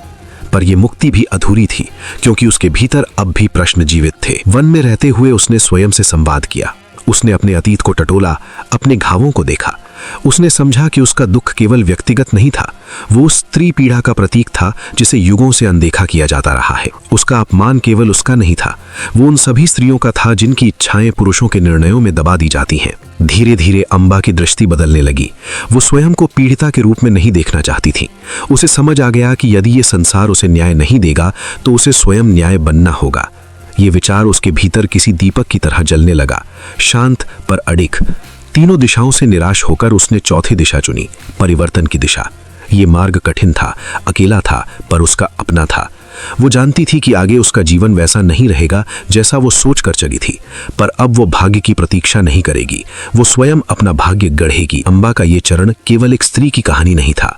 पर यह मुक्ति भी अधूरी थी, क्योंकि उसके भीतर अब भी प्रश्न जीवित थे। वन में रहते हुए उसने स्वयं से संवाद किया। उसने अपने अतीत को टटोला, अपने घावों को देखा। उसने समझा कि उसका दुख केवल व्यक्तिगत नहीं था, वो स्त्री पीड़ा का प्रतीक था जिसे युगों से अनदेखा किया जाता रहा है। उसका अपमान केवल उसका नहीं था, वो उन सभी स्त्रियों का था जिनकी इच्छाएं पुरुषों के निर्णयों में दबा दी जाती हैं। धीरे धीरे अंबा की दृष्टि बदलने लगी। वो स्वयं को पीड़िता के रूप में नहीं देखना चाहती थी। उसे समझ आ गया कि यदि ये संसार उसे न्याय नहीं देगा तो उसे स्वयं न्याय बनना होगा। ये विचार उसके भीतर किसी दीपक की तरह जलने लगा, शांत पर अडिग। तीनों दिशाओं से निराश होकर उसने चौथी दिशा चुनी, परिवर्तन की दिशा। ये मार्ग कठिन था, अकेला था, पर उसका अपना था। वो जानती थी कि आगे उसका जीवन वैसा नहीं रहेगा जैसा वो सोच कर चली थी, पर अब वो भाग्य की प्रतीक्षा नहीं करेगी, वो स्वयं अपना भाग्य गढ़ेगी। अंबा का ये चरण केवल एक स्त्री की कहानी नहीं था,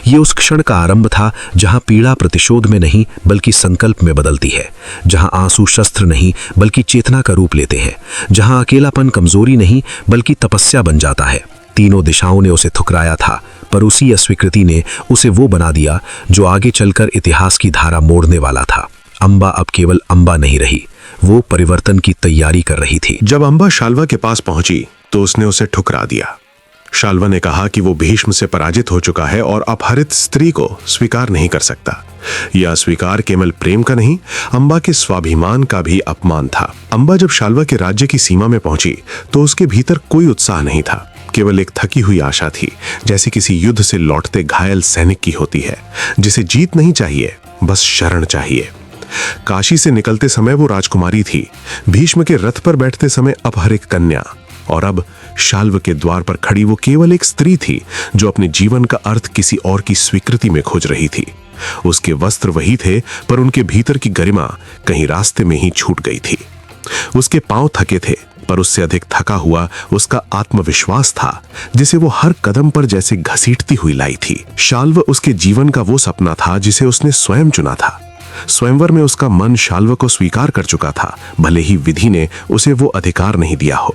ये उस क्षण का आरंभ था जहां पीड़ा प्रतिशोध में नहीं बल्कि संकल्प में बदलती है, जहां आंसू शस्त्र नहीं बल्कि चेतना का रूप लेते हैं, जहां अकेलापन कमजोरी नहीं बल्कि तपस्या बन जाता है। तीनों दिशाओं ने उसे ठुकराया था, पर उसी अस्वीकृति ने उसे वो बना दिया जो आगे चलकर इतिहास की धारा मोड़ने वाला था। अंबा अब केवल अंबा नहीं रही, वो परिवर्तन की तैयारी कर रही थी। जब अंबा शाल्वा के पास पहुंची तो उसने उसे ठुकरा दिया। शाल्वा ने कहा कि वो भीष्म से पराजित हो चुका है और अपहरित स्त्री को स्वीकार नहीं कर सकता। यह अस्वीकार केवल प्रेम का नहीं, अंबा के स्वाभिमान का भी अपमान था। अंबा जब शाल्वा के राज्य की सीमा में पहुंची तो उसके भीतर कोई उत्साह नहीं था, केवल एक थकी हुई आशा थी, जैसे किसी युद्ध से लौटते घायल सैनिक की होती है, जिसे जीत नहीं चाहिए, बस शरण चाहिए। काशी से निकलते समय वो राजकुमारी थी, भीष्म के रथ पर बैठते समय अपहरित कन्या, और अब शाल्व के द्वार पर खड़ी वो केवल एक स्त्री थी जो अपने जीवन का अर्थ किसी और की स्वीकृति में खोज रही थी। उसके वस्त्र वही थे, पर उनके भीतर की गरिमा कहीं रास्ते में ही छूट गई थी। उसके पांव थके थे, पर उससे अधिक थका हुआ उसका आत्मविश्वास था, जिसे वो हर कदम पर जैसे घसीटती हुई लाई थी। शाल्व उसके जीवन का वो सपना था जिसे उसने स्वयं चुना था। स्वयंवर में उसका मन शाल्व को स्वीकार कर चुका था, भले ही विधि ने उसे वो अधिकार नहीं दिया हो।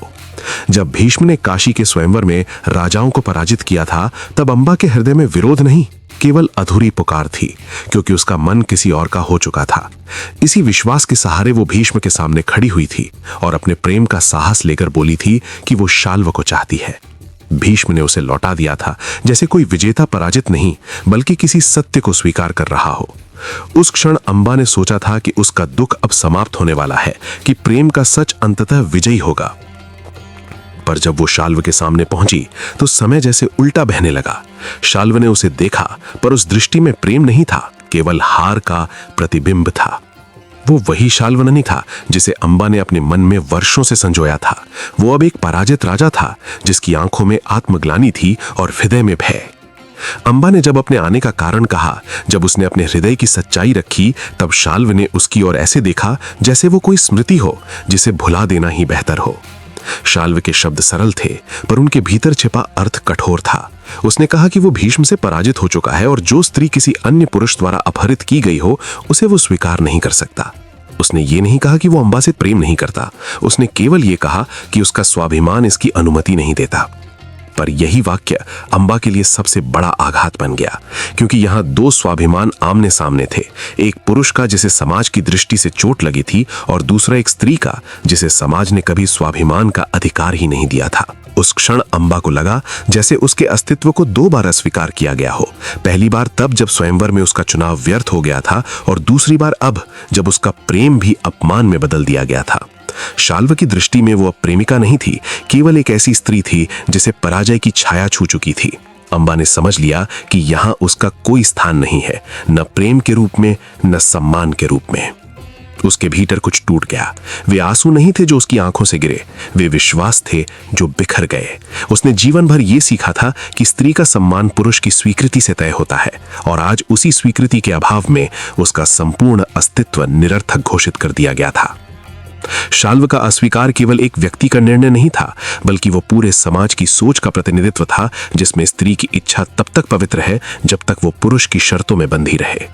जब भीष्म ने काशी के स्वयंवर में राजाओं को पराजित किया था, तब अंबा के हृदय में विरोध नहीं, केवल अधूरी पुकार थी, क्योंकि उसका मन किसी और का हो चुका था। इसी विश्वास के सहारे वो भीष्म के सामने खड़ी हुई थी और अपने प्रेम का साहस लेकर बोली थी कि वो शाल्व को चाहती है। भीष्म ने उसे लौटा दिया था, जैसे कोई विजेता पराजित नहीं, बल्कि किसी सत्य को स्वीकार कर रहा हो। उस क्षण अंबा ने सोचा था कि उसका दुख अब समाप्त होने वाला है, कि प्रेम का सच अंततः विजयी होगा। पर जब वो शाल्व के सामने पहुंची तो समय जैसे उल्टा बहने लगा। शाल्व ने उसे देखा, पर उस दृष्टि में प्रेम नहीं था, केवल हार का प्रतिबिंब था। वो वही शाल्व था जिसे अंबा ने अपने मन में वर्षों से संजोया था। वो अब एक पराजित राजा था, जिसकी आंखों में आत्मग्लानि थी और हृदय में भय। अंबा ने जब अपने आने का कारण कहा, जब उसने अपने हृदय की सच्चाई रखी, तब शाल्व ने उसकी ओर ऐसे देखा जैसे वो कोई स्मृति हो जिसे भुला देना ही बेहतर हो। शाल्व के शब्द सरल थे, पर उनके भीतर छिपा अर्थ कठोर था। उसने कहा कि वो भीष्म से पराजित हो चुका है और जो स्त्री किसी अन्य पुरुष द्वारा अपहरित की गई हो, उसे वो स्वीकार नहीं कर सकता। उसने ये नहीं कहा कि वो अंबा से प्रेम नहीं करता, उसने केवल ये कहा कि उसका स्वाभिमान इसकी अनुमति नहीं देता। पर यही वाक्य अंबा के लिए सबसे बड़ा आघात बन गया, क्योंकि यहां दो स्वाभिमान आमने सामने थे। एक पुरुष का जिसे समाज की दृष्टि से चोट लगी थी, और दूसरा एक स्त्री का जिसे समाज ने कभी स्वाभिमान का अधिकार ही नहीं दिया था। उस क्षण अंबा को लगा जैसे उसके अस्तित्व को दो बार अस्वीकार किया गया हो। पहली बार तब जब स्वयंवर में उसका चुनाव व्यर्थ हो गया था, और दूसरी बार अब जब उसका प्रेम भी अपमान में बदल दिया गया था। शाल्व की दृष्टि में वो अब प्रेमिका नहीं थी, केवल एक ऐसी स्त्री थी जिसे पराजय की छाया छू चुकी थी। अंबा ने समझ लिया कि यहां उसका कोई स्थान नहीं है, न प्रेम के रूप में, न सम्मान के रूप में। उसके भीतर कुछ टूट गया। वे आंसू नहीं थे जो उसकी आंखों से गिरे, वे विश्वास थे जो बिखर गए। उसने जीवन भर ये सीखा था कि स्त्री का सम्मान पुरुष की स्वीकृति से तय होता है, और आज उसी स्वीकृति के अभाव में उसका संपूर्ण अस्तित्व निरर्थक घोषित कर दिया गया था। शाल्व का अस्वीकार केवल एक व्यक्ति का निर्णय नहीं था, बल्कि वो पूरे समाज की सोच का प्रतिनिधित्व था, जिसमें स्त्री की इच्छा तब तक पवित्र है जब तक वो पुरुष की शर्तों में बंधी रहे।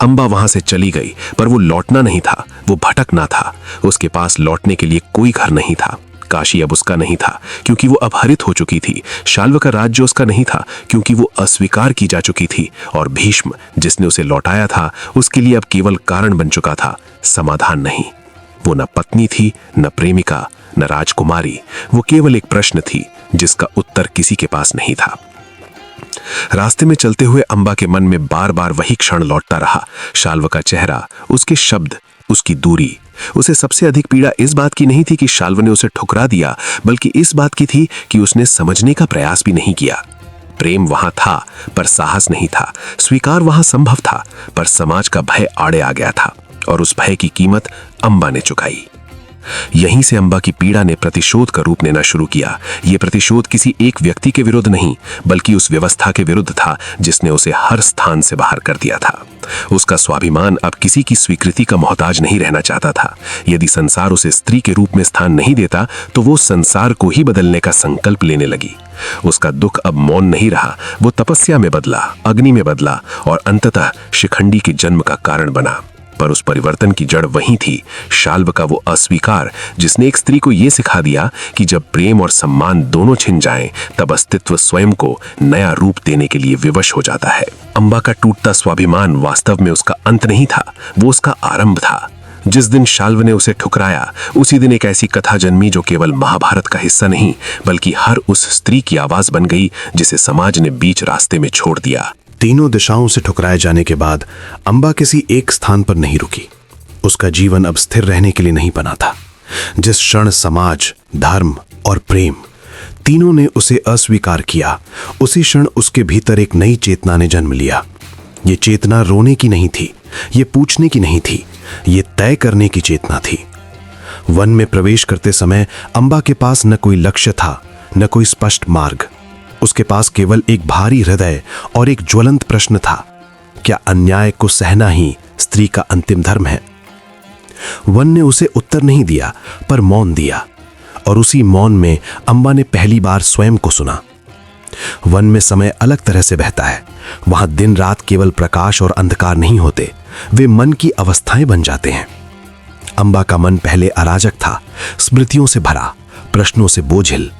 अंबा वहां से चली गई, पर वो लौटना नहीं था, वो भटकना था। उसके पास लौटने के लिए कोई घर नहीं था। काशी अब उसका नहीं था, क्योंकि वो अपहरित हो चुकी थी। शाल्व का राज्य उसका नहीं था, क्योंकि वो अस्वीकार की जा चुकी थी। और भीष्म, जिसने उसे लौटाया था, उसके लिए अब केवल कारण बन चुका था, समाधान नहीं। वो न पत्नी थी, न प्रेमिका, न राजकुमारी। वो केवल एक प्रश्न थी जिसका उत्तर किसी के पास नहीं था। रास्ते में चलते हुए अंबा के मन में बार बार वही क्षण लौटता रहा। शाल्व का चेहरा, उसके शब्द, उसकी दूरी। उसे सबसे अधिक पीड़ा इस बात की नहीं थी कि शाल्व ने उसे ठुकरा दिया, बल्कि इस बात की थी कि उसने समझने का प्रयास भी नहीं किया। प्रेम वहां था, पर साहस नहीं था। स्वीकार वहां संभव था, पर समाज का भय आड़े आ गया था, और उस भय की कीमत अंबा ने चुकाई। यहीं से अंबा की पीड़ा ने प्रतिशोध का रूप लेना शुरू किया। यह प्रतिशोध किसी एक व्यक्ति के विरुद्ध नहीं, बल्कि उस व्यवस्था के विरुद्ध था जिसने उसे हर स्थान से बाहर कर दिया था। उसका स्वाभिमान अब किसी की स्वीकृति का मोहताज नहीं रहना चाहता था। यदि संसार उसे स्त्री के रूप में स्थान नहीं देता, तो वो संसार को ही बदलने का संकल्प लेने लगी। उसका दुख अब मौन नहीं रहा, वो तपस्या में बदला, अग्नि में बदला, और अंततः शिखंडी के जन्म का कारण बना। पर उस परिवर्तन की जड़ वही थी, शाल्व का वो अस्वीकार, जिसने एक स्त्री को यह सिखा दिया कि जब प्रेम और सम्मान दोनों छिन जाएं, तब अस्तित्व स्वयं को नया रूप देने के लिए विवश हो जाता है। अंबा का टूटता स्वाभिमान वास्तव में उसका अंत नहीं था, वो उसका आरंभ था। जिस दिन शाल्व ने उसे ठुकराया, उसी दिन एक ऐसी कथा जन्मी जो केवल महाभारत का हिस्सा नहीं, बल्कि हर उस स्त्री की आवाज बन गई जिसे समाज ने बीच रास्ते में छोड़ दिया। तीनों दिशाओं से ठुकराए जाने के बाद अंबा किसी एक स्थान पर नहीं रुकी। उसका जीवन अब स्थिर रहने के लिए नहीं बना था। जिस क्षण समाज, धर्म और प्रेम तीनों ने उसे अस्वीकार किया, उसी क्षण उसके भीतर एक नई चेतना ने जन्म लिया। ये चेतना रोने की नहीं थी, ये पूछने की नहीं थी, ये तय करने की चेतना थी। वन में प्रवेश करते समय अंबा के पास न कोई लक्ष्य था, न कोई स्पष्ट मार्ग। उसके पास केवल एक भारी हृदय और एक ज्वलंत प्रश्न था, क्या अन्याय को सहना ही स्त्री का अंतिम धर्म है? वन ने उसे उत्तर नहीं दिया, पर मौन दिया, और उसी मौन में अंबा ने पहली बार स्वयं को सुना। वन में समय अलग तरह से बहता है। वहां दिन रात केवल प्रकाश और अंधकार नहीं होते, वे मन की अवस्थाएं बन जाते हैं। अंबा का मन पहले अराजक था, स्मृतियों से भरा, प्रश्नों से बोझिल,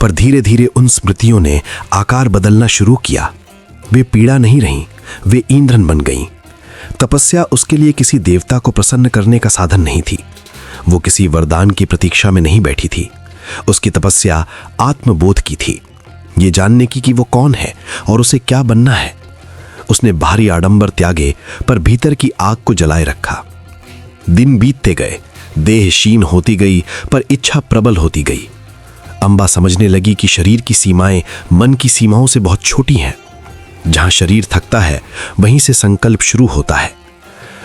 पर धीरे धीरे उन स्मृतियों ने आकार बदलना शुरू किया। वे पीड़ा नहीं रहीं, वे ईंधन बन गईं। तपस्या उसके लिए किसी देवता को प्रसन्न करने का साधन नहीं थी। वो किसी वरदान की प्रतीक्षा में नहीं बैठी थी। उसकी तपस्या आत्मबोध की थी, ये जानने की कि वो कौन है और उसे क्या बनना है। उसने बाहरी आडंबर त्यागे, पर भीतर की आग को जलाए रखा। दिन बीतते गए, देह क्षीण होती गई, पर इच्छा प्रबल होती गई। अंबा समझने लगी कि शरीर की सीमाएं मन की सीमाओं से बहुत छोटी हैं। जहां शरीर थकता है, वहीं से संकल्प शुरू होता है।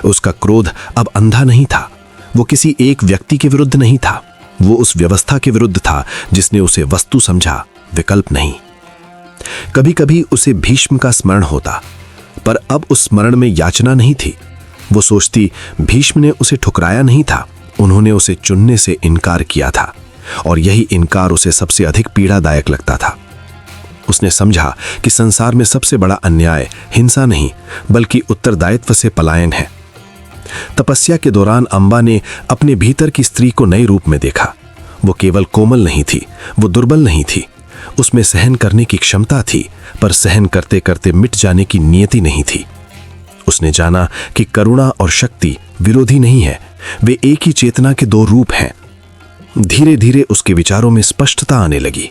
उसका क्रोध अब अंधा नहीं था, वो किसी एक व्यक्ति के विरुद्ध नहीं था, वो उस व्यवस्था के विरुद्ध था जिसने उसे वस्तु समझा, विकल्प नहीं। कभी कभी उसे भीष्म का स्मरण होता, पर अब उस स्मरण में याचना नहीं थी। वो सोचती, भीष्म ने उसे ठुकराया नहीं था, उन्होंने उसे चुनने से इनकार किया था, और यही इनकार उसे सबसे अधिक पीड़ादायक लगता था। उसने समझा कि संसार में सबसे बड़ा अन्याय हिंसा नहीं, बल्कि उत्तरदायित्व से पलायन है। तपस्या के दौरान अंबा ने अपने भीतर की स्त्री को नए रूप में देखा। वो केवल कोमल नहीं थी, वो दुर्बल नहीं थी। उसमें सहन करने की क्षमता थी, पर सहन करते करते मिट जाने की नियति नहीं थी। उसने जाना कि करुणा और शक्ति विरोधी नहीं है, वे एक ही चेतना के दो रूप हैं। धीरे धीरे उसके विचारों में स्पष्टता आने लगी।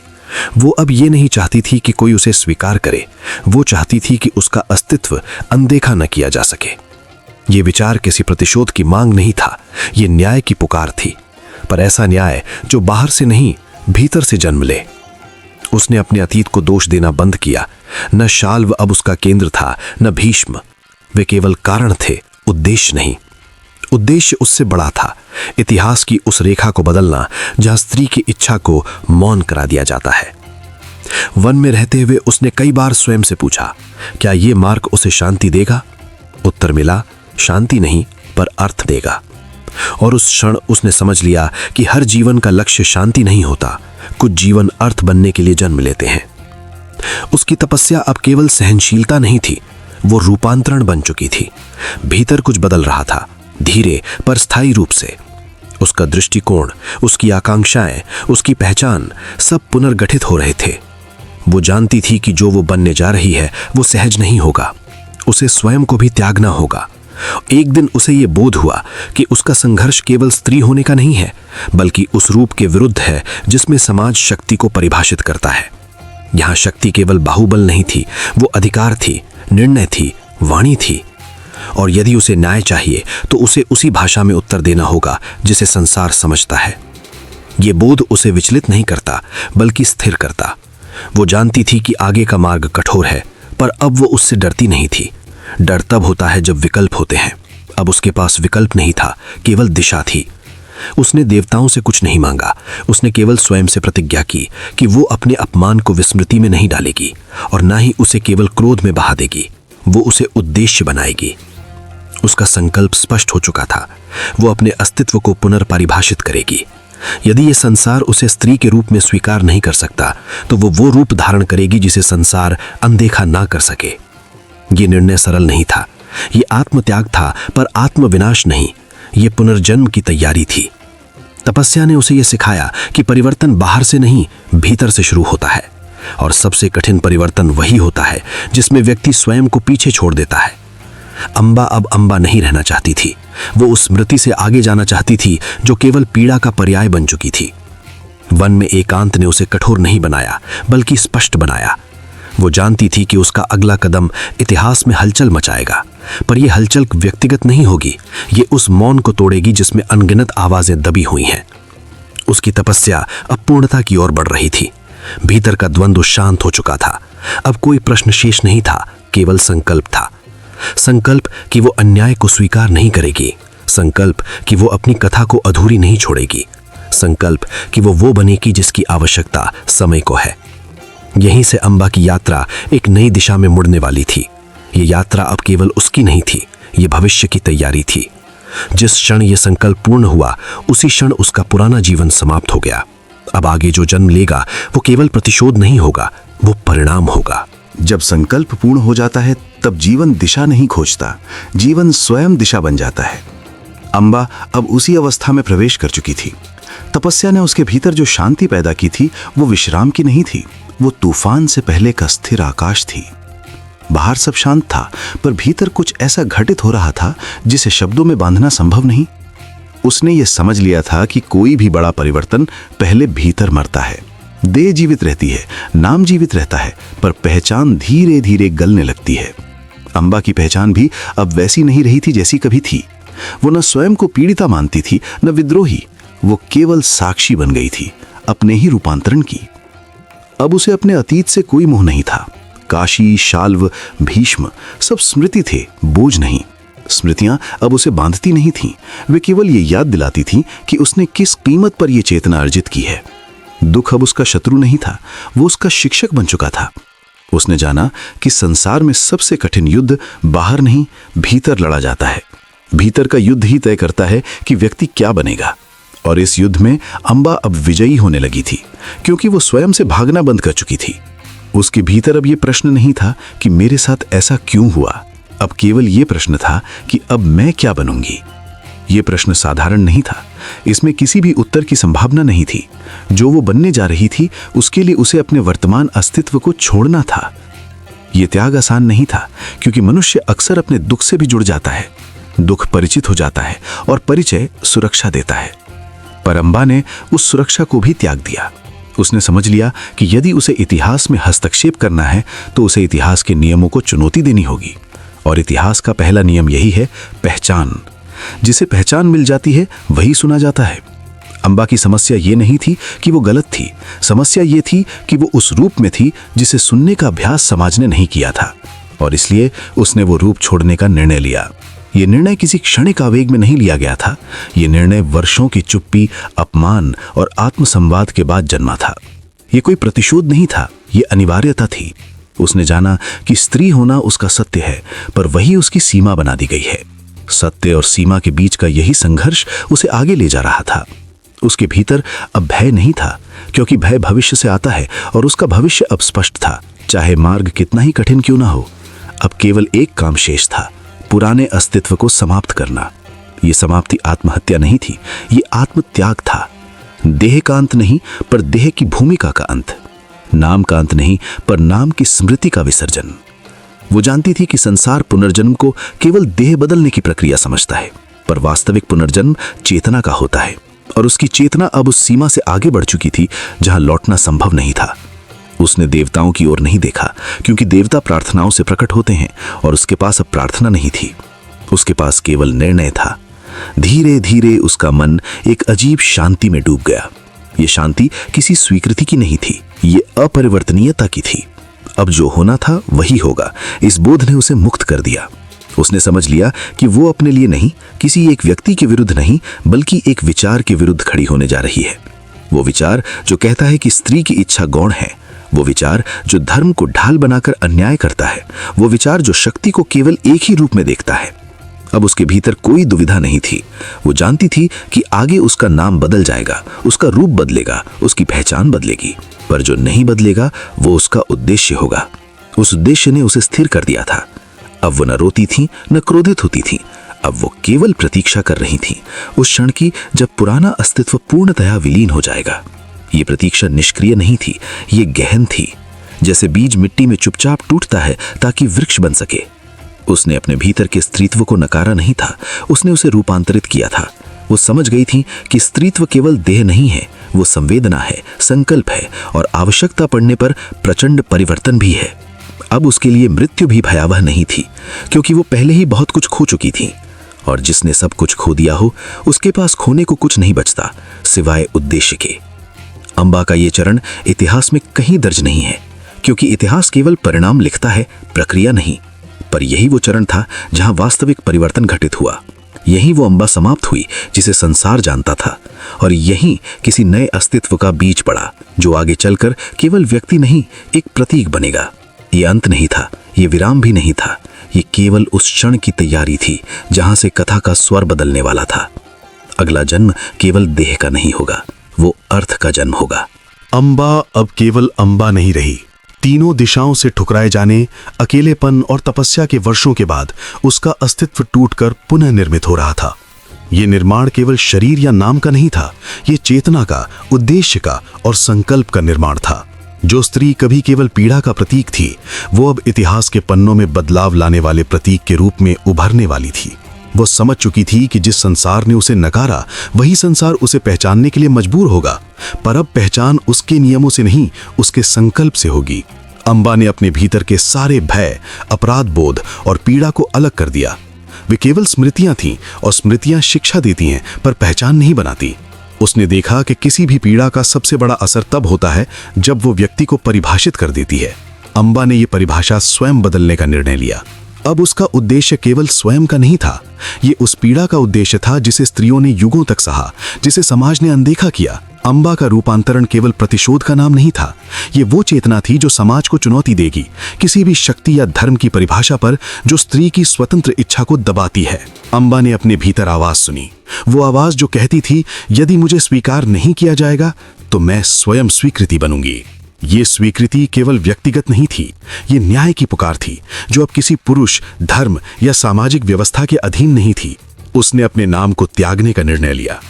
वो अब ये नहीं चाहती थी कि कोई उसे स्वीकार करे, वो चाहती थी कि उसका अस्तित्व अनदेखा न किया जा सके। ये विचार किसी प्रतिशोध की मांग नहीं था, ये न्याय की पुकार थी, पर ऐसा न्याय जो बाहर से नहीं, भीतर से जन्म ले। उसने अपने अतीत को दोष देना बंद किया। न शाल्व अब उसका केंद्र था, न भीष्म। वे केवल कारण थे, उद्देश्य नहीं। उद्देश्य उससे बड़ा था, इतिहास की उस रेखा को बदलना जहां स्त्री की इच्छा को मौन करा दिया जाता है। वन में रहते हुए उसने कई बार स्वयं से पूछा, क्या ये मार्ग उसे शांति देगा? उत्तर मिला, शांति नहीं, पर अर्थ देगा। और उस क्षण उसने समझ लिया कि हर जीवन का लक्ष्य शांति नहीं होता, कुछ जीवन अर्थ बनने के लिए जन्म लेते हैं। उसकी तपस्या अब केवल सहनशीलता नहीं थी, वो रूपांतरण बन चुकी थी। भीतर कुछ बदल रहा था, धीरे पर स्थायी रूप से। उसका दृष्टिकोण, उसकी आकांक्षाएं, उसकी पहचान सब पुनर्गठित हो रहे थे। वो जानती थी कि जो वो बनने जा रही है वो सहज नहीं होगा, उसे स्वयं को भी त्यागना होगा। एक दिन उसे ये बोध हुआ कि उसका संघर्ष केवल स्त्री होने का नहीं है, बल्कि उस रूप के विरुद्ध है जिसमें समाज शक्ति को परिभाषित करता है। यहां शक्ति केवल बाहुबल नहीं थी, वो अधिकार थी, निर्णय थी, वाणी थी। और यदि उसे न्याय चाहिए तो उसे उसी भाषा में उत्तर देना होगा जिसे संसार समझता है। ये बोध उसे विचलित नहीं करता, बल्कि स्थिर करता। वो जानती थी कि आगे का मार्ग कठोर है, पर अब वो उससे डरती नहीं थी। डर तब होता है जब विकल्प होते हैं। अब उसके पास विकल्प नहीं था, केवल दिशा थी। उसने देवताओं से कुछ नहीं मांगा, उसने केवल स्वयं से प्रतिज्ञा की कि वो अपने अपमान को विस्मृति में नहीं डालेगी, और ना ही उसे केवल क्रोध में बहा देगी, वो उसे उद्देश्य बनाएगी। उसका संकल्प स्पष्ट हो चुका था, वो अपने अस्तित्व को पुनर्परिभाषित करेगी। यदि ये संसार उसे स्त्री के रूप में स्वीकार नहीं कर सकता, तो वो रूप धारण करेगी जिसे संसार अनदेखा ना कर सके। ये निर्णय सरल नहीं था, ये आत्मत्याग था, पर आत्मविनाश नहीं, ये पुनर्जन्म की तैयारी थी। तपस्या ने उसे ये सिखाया कि परिवर्तन बाहर से नहीं, भीतर से शुरू होता है, और सबसे कठिन परिवर्तन वही होता है जिसमें व्यक्ति स्वयं को पीछे छोड़ देता है। अंबा अब अंबा नहीं रहना चाहती थी, वो उस स्मृति से आगे जाना चाहती थी जो केवल पीड़ा का पर्याय बन चुकी थी। वन में एकांत ने उसे कठोर नहीं बनाया, बल्कि स्पष्ट बनाया। वो जानती थी कि उसका अगला कदम इतिहास में हलचल मचाएगा, पर यह हलचल व्यक्तिगत नहीं होगी, ये उस मौन को तोड़ेगी जिसमें अनगिनत आवाजें दबी हुई हैं। उसकी तपस्या अब पूर्णता की ओर बढ़ रही थी। भीतर का द्वंद्व शांत हो चुका था। अब कोई प्रश्न शेष नहीं था, केवल संकल्प था। संकल्प कि वो अन्याय को स्वीकार नहीं करेगी, संकल्प कि वो अपनी कथा को अधूरी नहीं छोड़ेगी, संकल्प कि वो बनेगी जिसकी आवश्यकता समय को है। यहीं से अम्बा की यात्रा एक नई दिशा में मुड़ने वाली थी। ये यात्रा अब केवल उसकी नहीं थी, ये भविष्य की तैयारी थी। जिस क्षण ये संकल्प पूर्ण हुआ, उसी क्षण उसका पुराना जीवन समाप्त हो गया। अब आगे जो जन्म लेगा वो केवल प्रतिशोध नहीं होगा, वो परिणाम होगा। जब संकल्प पूर्ण हो जाता है तब जीवन दिशा नहीं खोजता, जीवन स्वयं दिशा बन जाता है। अम्बा अब उसी अवस्था में प्रवेश कर चुकी थी। तपस्या ने उसके भीतर जो शांति पैदा की थी वो विश्राम की नहीं थी, वो तूफान से पहले का स्थिर आकाश थी। बाहर सब शांत था, पर भीतर कुछ ऐसा घटित हो रहा था जिसे शब्दों में बांधना संभव नहीं। उसने ये समझ लिया था कि कोई भी बड़ा परिवर्तन पहले भीतर मरता है। देह जीवित रहती है, नाम जीवित रहता है, पर पहचान धीरे धीरे गलने लगती है। अम्बा की पहचान भी अब वैसी नहीं रही थी जैसी कभी थी। वो न स्वयं को पीड़िता मानती थी, न विद्रोही। वो केवल साक्षी बन गई थी अपने ही रूपांतरण की। अब उसे अपने अतीत से कोई मोह नहीं था। काशी, शाल्व, भीष्म सब स्मृति थे, बोझ नहीं। स्मृतियां अब उसे बांधती नहीं थीं, वे केवल ये याद दिलाती थीं कि उसने किस कीमत पर यह चेतना अर्जित की है। दुख अब उसका शत्रु नहीं था, वो उसका शिक्षक बन चुका था। उसने जाना कि संसार में सबसे कठिन युद्ध बाहर नहीं, भीतर लड़ा जाता है। भीतर का युद्ध ही तय करता है कि व्यक्ति क्या बनेगा। और इस युद्ध में अम्बा अब विजयी होने लगी थी, क्योंकि वो स्वयं से भागना बंद कर चुकी थी। उसके भीतर अब ये प्रश्न नहीं था कि मेरे साथ ऐसा क्यों हुआ, अब केवल ये प्रश्न था कि अब मैं क्या बनूंगी। ये प्रश्न साधारण नहीं था, इसमें किसी भी उत्तर की संभावना नहीं थी। जो वो बनने जा रही थी उसके लिए उसे अपने वर्तमान अस्तित्व को छोड़ना था। ये त्याग आसान नहीं था, क्योंकि मनुष्य अक्सर अपने दुख से भी जुड़ जाता है। दुख परिचित हो जाता है और परिचय सुरक्षा देता है। पर अम्बा ने उस सुरक्षा को भी त्याग दिया। उसने समझ लिया कि यदि उसे इतिहास में हस्तक्षेप करना है तो उसे इतिहास के नियमों को चुनौती देनी होगी। और इतिहास का पहला नियम यही है, पहचान। जिसे पहचान मिल जाती है वही सुना जाता है। अम्बा की समस्या ये नहीं थी कि वो गलत थी, समस्या ये थी कि वो उस रूप में थी जिसे सुनने का अभ्यास समाज ने नहीं किया था। और इसलिए उसने वो रूप छोड़ने का निर्णय लिया। ये निर्णय किसी क्षणिक आवेग में नहीं लिया गया था। ये निर्णय वर्षों की चुप्पी, अपमान और आत्मसंवाद के बाद जन्मा था। ये कोई प्रतिशोध नहीं था, ये अनिवार्यता थी। उसने जाना कि स्त्री होना उसका सत्य है, पर वही उसकी सीमा बना दी गई है। सत्य और सीमा के बीच का यही संघर्ष उसे आगे ले जा रहा था। उसके भीतर अब भय नहीं था, क्योंकि भय भविष्य से आता है और उसका भविष्य अब स्पष्ट था, चाहे मार्ग कितना ही कठिन क्यों ना हो। अब केवल एक काम शेष था, पुराने अस्तित्व को समाप्त करना। ये समाप्ति आत्महत्या नहीं थी, ये आत्मत्याग था। देह का अंत नहीं, पर देह की भूमिका का अंत। नाम का अंत नहीं, पर नाम की स्मृति का विसर्जन। वो जानती थी कि संसार पुनर्जन्म को केवल देह बदलने की प्रक्रिया समझता है, पर वास्तविक पुनर्जन्म चेतना का होता है। और उसकी चेतना अब उस सीमा से आगे बढ़ चुकी थी जहां लौटना संभव नहीं था। उसने देवताओं की ओर नहीं देखा, क्योंकि देवता प्रार्थनाओं से प्रकट होते हैं और उसके पास अब प्रार्थना नहीं थी। उसके पास केवल निर्णय था। धीरे धीरे उसका मन एक अजीब शांति में डूब गया। ये शांति किसी स्वीकृति की नहीं थी, ये अपरिवर्तनीयता की थी। अब जो होना था वही होगा, इस बोध ने उसे मुक्त कर दिया। उसने समझ लिया कि वो अपने लिए नहीं, किसी एक व्यक्ति के विरुद्ध नहीं, बल्कि एक विचार के विरुद्ध खड़ी होने जा रही है। वो विचार जो कहता है कि स्त्री की इच्छा गौण है, वो विचार जो धर्म को ढाल बनाकर अन्याय करता है, वो विचार जो शक्ति को केवल एक ही रूप में देखता है। अब उसके भीतर कोई दुविधा नहीं थी। वो जानती थी कि आगे उसका नाम बदल जाएगा, उसका रूप बदलेगा, उसकी पहचान बदलेगी, पर जो नहीं बदलेगा वो उसका उद्देश्य होगा। उस उद्देश्य ने उसे स्थिर कर दिया था। अब वो न रोती थी न क्रोधित होती थी। अब वो केवल प्रतीक्षा कर रही थी उस क्षण की जब पुराना अस्तित्व पूर्णतया विलीन हो जाएगा। ये प्रतीक्षा निष्क्रिय नहीं थी, ये गहन थी। जैसे बीज मिट्टी में चुपचाप टूटता है ताकि वृक्ष बन सके। उसने अपने भीतर के स्त्रीत्व को नकारा नहीं था, उसने उसे रूपांतरित किया था। वो समझ गई थी कि स्त्रीत्व केवल देह नहीं है, वो संवेदना है, संकल्प है और आवश्यकता पड़ने पर प्रचंड परिवर्तन भी है। अब उसके लिए मृत्यु भी भयावह नहीं थी, क्योंकि वो पहले ही बहुत कुछ खो चुकी थी। और जिसने सब कुछ खो दिया हो, उसके पास खोने को कुछ नहीं बचता सिवाय उद्देश्य के। अम्बा का ये चरण इतिहास में कहीं दर्ज नहीं है, क्योंकि इतिहास केवल परिणाम लिखता है, प्रक्रिया नहीं। पर यही वो चरण था जहां वास्तविक परिवर्तन घटित हुआ। यहीं वो अम्बा समाप्त हुई जिसे संसार जानता था, और यहीं किसी नए अस्तित्व का बीज पड़ा जो आगे चलकर केवल व्यक्ति नहीं, एक प्रतीक बनेगा। ये अंत नहीं था, ये विराम भी नहीं था, ये केवल उस क्षण की तैयारी थी जहां से कथा का स्वर बदलने वाला था। अगला जन्म केवल देह का नहीं होगा, वो अर्थ का जन्म होगा। अम्बा अब केवल अम्बा नहीं रही। तीनों दिशाओं से ठुकराए जाने, अकेलेपन और तपस्या के वर्षों के बाद उसका अस्तित्व टूटकर पुनः निर्मित हो रहा था। ये निर्माण केवल शरीर या नाम का नहीं था, ये चेतना का, उद्देश्य का और संकल्प का निर्माण था। जो स्त्री कभी केवल पीड़ा का प्रतीक थी, वो अब इतिहास के पन्नों में बदलाव लाने वाले प्रतीक के रूप में उभरने वाली थी। वो समझ चुकी थी कि जिस संसार ने उसे नकारा, वही संसार उसे पहचानने के लिए मजबूर होगा, पर अब पहचान उसके नियमों से नहीं, उसके संकल्प से होगी। अम्बा ने अपने भीतर के सारे भय, अपराध बोध और पीड़ा को अलग कर दिया। वे केवल स्मृतियां थीं, और स्मृतियां शिक्षा देती हैं पर पहचान नहीं बनाती। उसने देखा कि किसी भी पीड़ा का सबसे बड़ा असर तब होता है जब वो व्यक्ति को परिभाषित कर देती है। अम्बा ने यह परिभाषा स्वयं बदलने का निर्णय लिया। अब उसका उद्देश्य केवल स्वयं का नहीं था, ये उस पीड़ा का उद्देश्य था जिसे स्त्रियों ने युगों तक सहा, जिसे समाज ने अनदेखा किया। अम्बा का रूपांतरण केवल प्रतिशोध का नाम नहीं था, ये वो चेतना थी जो समाज को चुनौती देगी, किसी भी शक्ति या धर्म की परिभाषा पर जो स्त्री की स्वतंत्र इच्छा को दबाती है। अम्बा ने अपने भीतर आवाज सुनी, वो आवाज जो कहती थी, यदि मुझे स्वीकार नहीं किया जाएगा तो मैं स्वयं स्वीकृति बनूंगी। ये स्वीकृति केवल व्यक्तिगत नहीं थी, ये न्याय की पुकार थी जो अब किसी पुरुष, धर्म या सामाजिक व्यवस्था के अधीन नहीं थी। उसने अपने नाम को त्यागने का निर्णय लिया।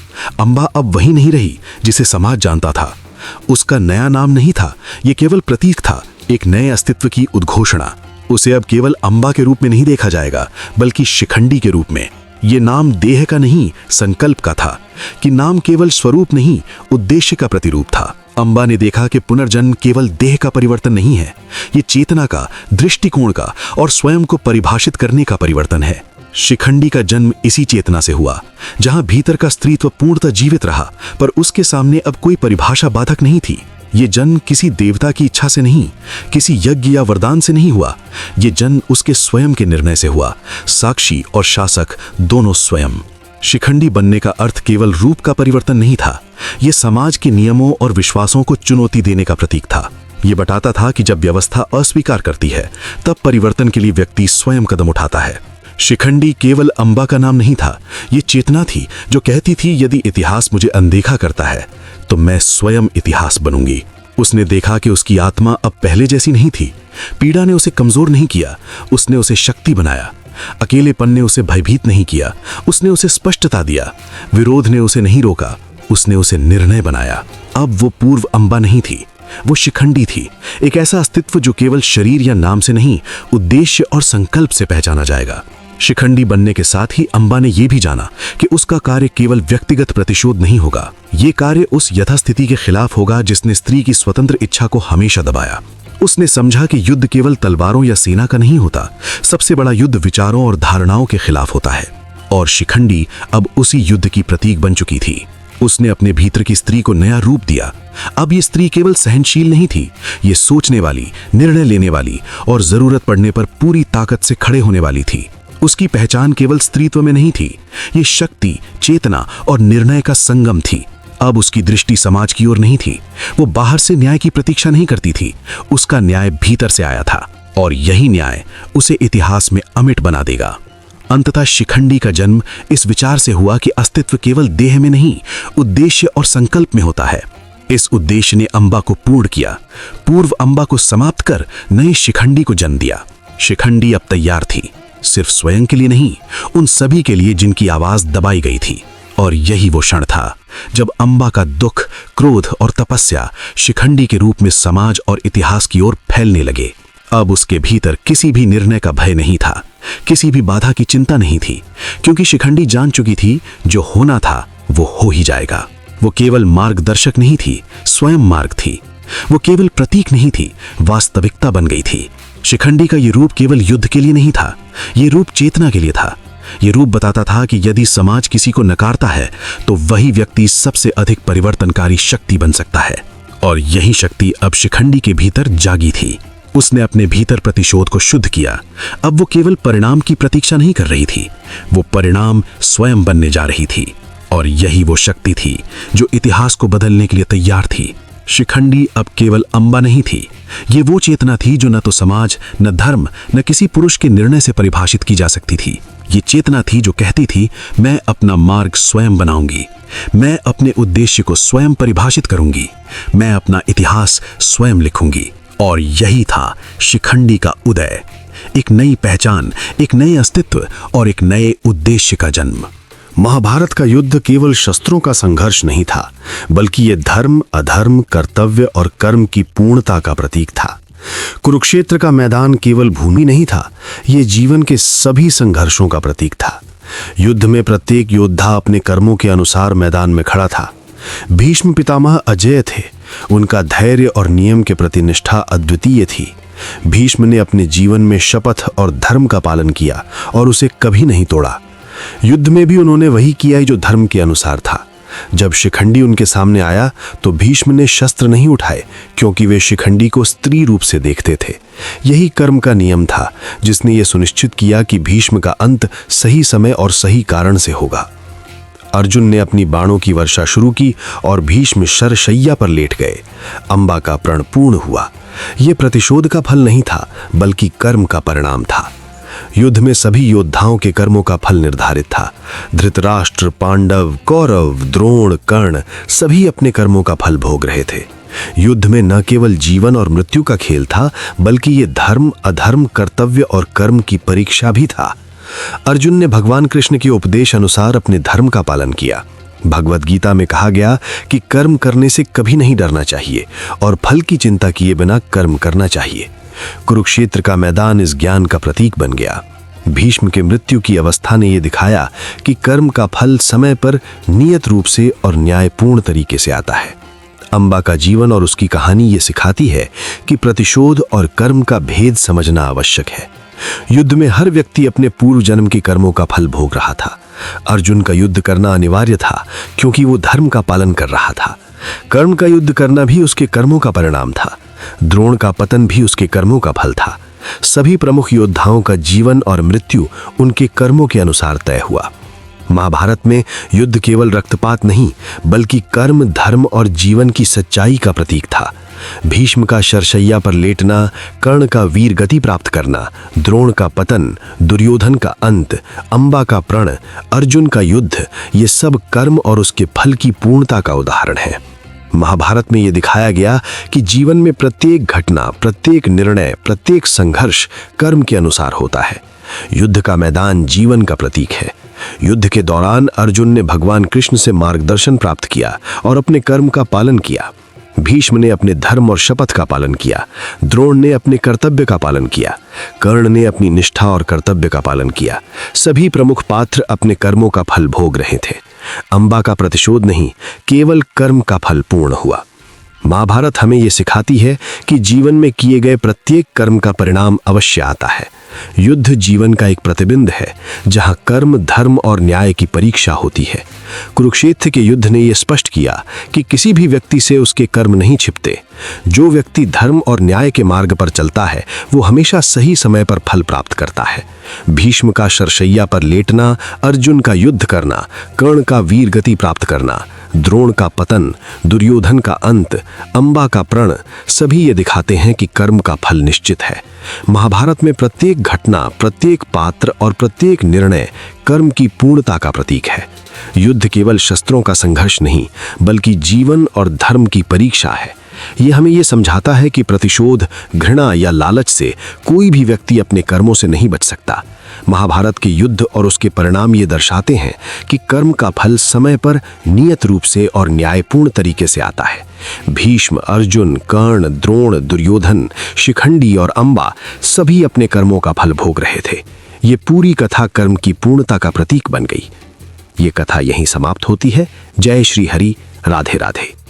अम्बा अब वही नहीं रही जिसे समाज जानता था। उसका नया नाम नहीं था, ये केवल प्रतीक था, एक नए अस्तित्व की उद्घोषणा। उसे अब केवल अम्बा के रूप में नहीं देखा जाएगा, बल्कि शिखंडी के रूप में। ये नाम देह का नहीं, संकल्प का था, कि नाम केवल स्वरूप नहीं, उद्देश्य का प्रतिरूप था। अम्बा ने देखा कि पुनर्जन्म केवल देह का परिवर्तन नहीं है, ये चेतना का, दृष्टिकोण का और स्वयं को परिभाषित करने का परिवर्तन है। शिखंडी का जन्म इसी चेतना से हुआ, जहां भीतर का स्त्रीत्व पूर्णतः जीवित रहा, पर उसके सामने अब कोई परिभाषा बाधक नहीं थी। ये जन्म किसी देवता की इच्छा से नहीं, किसी यज्ञ या वरदान से नहीं हुआ, ये जन्म उसके स्वयं के निर्णय से हुआ, साक्षी और शासक दोनों स्वयं। शिखंडी बनने का अर्थ केवल रूप का परिवर्तन नहीं था, ये समाज के नियमों और विश्वासों को चुनौती देने का प्रतीक था। ये बताता था कि जब व्यवस्था अस्वीकार करती है, तब परिवर्तन के लिए व्यक्ति स्वयं कदम उठाता है। शिखंडी केवल अम्बा का नाम नहीं था, ये चेतना थी जो कहती थी, यदि इतिहास मुझे अनदेखा करता है तो मैं स्वयं इतिहास बनूंगी। उसने देखा कि उसकी आत्मा अब पहले जैसी नहीं थी। पीड़ा ने उसे कमजोर नहीं किया, उसने उसे शक्ति बनाया। अकेलेपन ने उसे भयभीत नहीं किया, उसने उसे स्पष्टता दिया। विरोध ने उसे नहीं रोका, उसने उसे निर्णय बनाया। अब वो पूर्व अम्बा नहीं थी, वो शिखंडी थी, एक ऐसा अस्तित्व जो केवल शरीर या नाम से नहीं, उद्देश्य और संकल्प से पहचाना जाएगा। शिखंडी बनने के साथ ही अम्बा ने यह भी जाना कि उसका कार्य केवल व्यक्तिगत प्रतिशोध नहीं होगा, ये कार्य उस यथास्थिति के खिलाफ होगा जिसने स्त्री की स्वतंत्र इच्छा को हमेशा दबाया। उसने समझा कि युद्ध केवल तलवारों या सेना का नहीं होता, सबसे बड़ा युद्ध विचारों और धारणाओं के खिलाफ होता है। और शिखंडी अब उसी युद्ध की प्रतीक बन चुकी थी। उसने अपने भीतर की स्त्री को नया रूप दिया। अब ये स्त्री केवल सहनशील नहीं थी, ये सोचने वाली, निर्णय लेने वाली और जरूरत पड़ने पर पूरी ताकत से खड़े होने वाली थी। उसकी पहचान केवल स्त्रीत्व में नहीं थी, ये शक्ति, चेतना और निर्णय का संगम थी। अब उसकी दृष्टि समाज की ओर नहीं थी, वो बाहर से न्याय की प्रतीक्षा नहीं करती थी, उसका न्याय भीतर से आया था, और यही न्याय उसे इतिहास में अमिट बना देगा। अंततः शिखंडी का जन्म इस विचार से हुआ कि अस्तित्व केवल देह में नहीं, उद्देश्य और संकल्प में होता है। इस उद्देश्य ने अम्बा को पूर्ण किया, पूर्व अम्बा को समाप्त कर नए शिखंडी को जन्म दिया। शिखंडी अब तैयार थी, सिर्फ स्वयं के लिए नहीं, उन सभी के लिए जिनकी आवाज दबाई गई थी। और यही वो क्षण था जब अम्बा का दुख, क्रोध और तपस्या शिखंडी के रूप में समाज और इतिहास की ओर फैलने लगे। अब उसके भीतर किसी भी निर्णय का भय नहीं था, किसी भी बाधा की चिंता नहीं थी, क्योंकि शिखंडी जान चुकी थी जो होना था वो हो ही जाएगा। वो केवल मार्गदर्शक नहीं थी, स्वयं मार्ग थी। वो केवल प्रतीक नहीं थी, वास्तविकता बन गई थी। शिखंडी का ये रूप केवल युद्ध के लिए नहीं था, ये रूप चेतना के लिए था। ये रूप बताता था कि यदि समाज किसी को नकारता है तो वही व्यक्ति सबसे अधिक परिवर्तनकारी शक्ति बन सकता है। और यही शक्ति अब शिखंडी के भीतर जागी थी। उसने अपने भीतर प्रतिशोध को शुद्ध किया। अब वो केवल परिणाम की प्रतीक्षा नहीं कर रही थी, वो परिणाम स्वयं बनने जा रही थी। और यही वो शक्ति थी जो इतिहास को बदलने के लिए तैयार थी। शिखंडी अब केवल अंबा नहीं थी, ये वो चेतना थी जो न तो समाज, न धर्म, न किसी पुरुष के निर्णय से परिभाषित की जा सकती थी। ये चेतना थी जो कहती थी, मैं अपना मार्ग स्वयं बनाऊंगी, मैं अपने उद्देश्य को स्वयं परिभाषित करूंगी, मैं अपना इतिहास स्वयं लिखूंगी। और यही था शिखंडी का उदय, एक नई पहचान, एक नए अस्तित्व और एक नए उद्देश्य का जन्म। महाभारत का युद्ध केवल शस्त्रों का संघर्ष नहीं था, बल्कि यह धर्म, अधर्म, कर्तव्य और कर्म की पूर्णता का प्रतीक था। कुरुक्षेत्र का मैदान केवल भूमि नहीं था, यह जीवन के सभी संघर्षों का प्रतीक था। युद्ध में प्रत्येक योद्धा अपने कर्मों के अनुसार मैदान में खड़ा था। भीष्म पितामह अजेय थे, उनका धैर्य और नियम के प्रति निष्ठा अद्वितीय थी। भीष्म ने अपने जीवन में शपथ और धर्म का पालन किया और उसे कभी नहीं तोड़ा। युद्ध में भी उन्होंने वही किया जो धर्म के अनुसार था। जब शिखंडी उनके सामने आया तो भीष्म ने शस्त्र नहीं उठाए, क्योंकि वे शिखंडी को स्त्री रूप से देखते थे। यही कर्म का नियम था जिसने ये सुनिश्चित किया कि भीष्म का अंत सही समय और सही कारण से होगा। अर्जुन ने अपनी बाणों की वर्षा शुरू की और भीष्म शरशैया पर लेट गए। अंबा का प्रण पूर्ण हुआ। यह प्रतिशोध का फल नहीं था, बल्कि कर्म का परिणाम था। युद्ध में सभी योद्धाओं के कर्मों का फल निर्धारित था। धृतराष्ट्र, पांडव, कौरव, द्रोण, कर्ण सभी अपने कर्मों का फल भोग रहे थे। युद्ध में न केवल जीवन और मृत्यु का खेल था, बल्कि ये धर्म, अधर्म, कर्तव्य और कर्म की परीक्षा भी था। अर्जुन ने भगवान कृष्ण के उपदेश अनुसार अपने धर्म का पालन किया। भगवद गीता में कहा गया कि कर्म करने से कभी नहीं डरना चाहिए और फल की चिंता किए बिना कर्म करना चाहिए। कुरुक्षेत्र का मैदान इस ज्ञान का प्रतीक बन गया। भीष्म के मृत्यु की अवस्था ने यह दिखाया कि कर्म का फल समय पर, नियत रूप से और न्यायपूर्ण तरीके से आता है। अंबा का जीवन और उसकी कहानी ये सिखाती है कि प्रतिशोध और कर्म का भेद समझना आवश्यक है। युद्ध में हर व्यक्ति अपने पूर्व जन्म के कर्मों का फल भोग रहा था। अर्जुन का युद्ध करना अनिवार्य था, क्योंकि वो धर्म का पालन कर रहा था। कर्ण का युद्ध करना भी उसके कर्मों का परिणाम था। द्रोण का पतन भी उसके कर्मों का फल था। सभी प्रमुख योद्धाओं का जीवन और मृत्यु उनके कर्मों के अनुसार तय हुआ। महाभारत में युद्ध केवल रक्तपात नहीं, बल्कि कर्म, धर्म और जीवन की सच्चाई का प्रतीक था। भीष्म का शरशैया पर लेटना, कर्ण का वीर गति प्राप्त करना, द्रोण का पतन, दुर्योधन का अंत, अंबा का प्रण, अर्जुन का युद्ध, ये सब कर्म और उसके फल की पूर्णता का उदाहरण है। महाभारत में यह दिखाया गया कि जीवन में प्रत्येक घटना, प्रत्येक निर्णय, प्रत्येक संघर्ष कर्म के अनुसार होता है। युद्ध का मैदान जीवन का प्रतीक है। युद्ध के दौरान अर्जुन ने भगवान कृष्ण से मार्गदर्शन प्राप्त किया और अपने कर्म का पालन किया। भीष्म ने अपने धर्म और शपथ का पालन किया। द्रोण ने अपने कर्तव्य का पालन किया। कर्ण ने अपनी निष्ठा और कर्तव्य का पालन किया। सभी प्रमुख पात्र अपने कर्मों का फल भोग रहे थे। अंबा का प्रतिशोध नहीं, केवल कर्म का फल पूर्ण हुआ। महाभारत हमें यह सिखाती है कि जीवन में किए गए प्रत्येक कर्म का परिणाम अवश्य आता है। युद्ध जीवन का एक प्रतिबिंब है, जहां कर्म, धर्म और न्याय की परीक्षा होती है। कुरुक्षेत्र के युद्ध ने यह स्पष्ट किया कि किसी भी व्यक्ति से उसके कर्म नहीं छिपते। जो व्यक्ति धर्म और न्याय के मार्ग पर चलता है, वो हमेशा सही समय पर फल प्राप्त करता है। भीष्म का शरशैया पर लेटना, अर्जुन का युद्ध करना, कर्ण का वीर गति प्राप्त करना, द्रोण का पतन, दुर्योधन का अंत, अंबा का प्रण, सभी ये दिखाते हैं कि कर्म का फल निश्चित है। महाभारत में प्रत्येक घटना, प्रत्येक पात्र और प्रत्येक निर्णय कर्म की पूर्णता का प्रतीक है। युद्ध केवल शस्त्रों का संघर्ष नहीं, बल्कि जीवन और धर्म की परीक्षा है। यह हमें यह समझाता है कि प्रतिशोध, घृणा या लालच से कोई भी व्यक्ति अपने कर्मों से नहीं बच सकता। महाभारत के युद्ध और उसके परिणाम ये दर्शाते हैं कि कर्म का फल समय पर, नियत रूप से और न्यायपूर्ण तरीके से आता है। भीष्म, अर्जुन, कर्ण, द्रोण, दुर्योधन, शिखंडी और अंबा सभी अपने कर्मों का फल भोग रहे थे। ये पूरी कथा कर्म की पूर्णता का प्रतीक बन गई। ये कथा यहीं समाप्त होती है। जय श्री हरि। राधे राधे।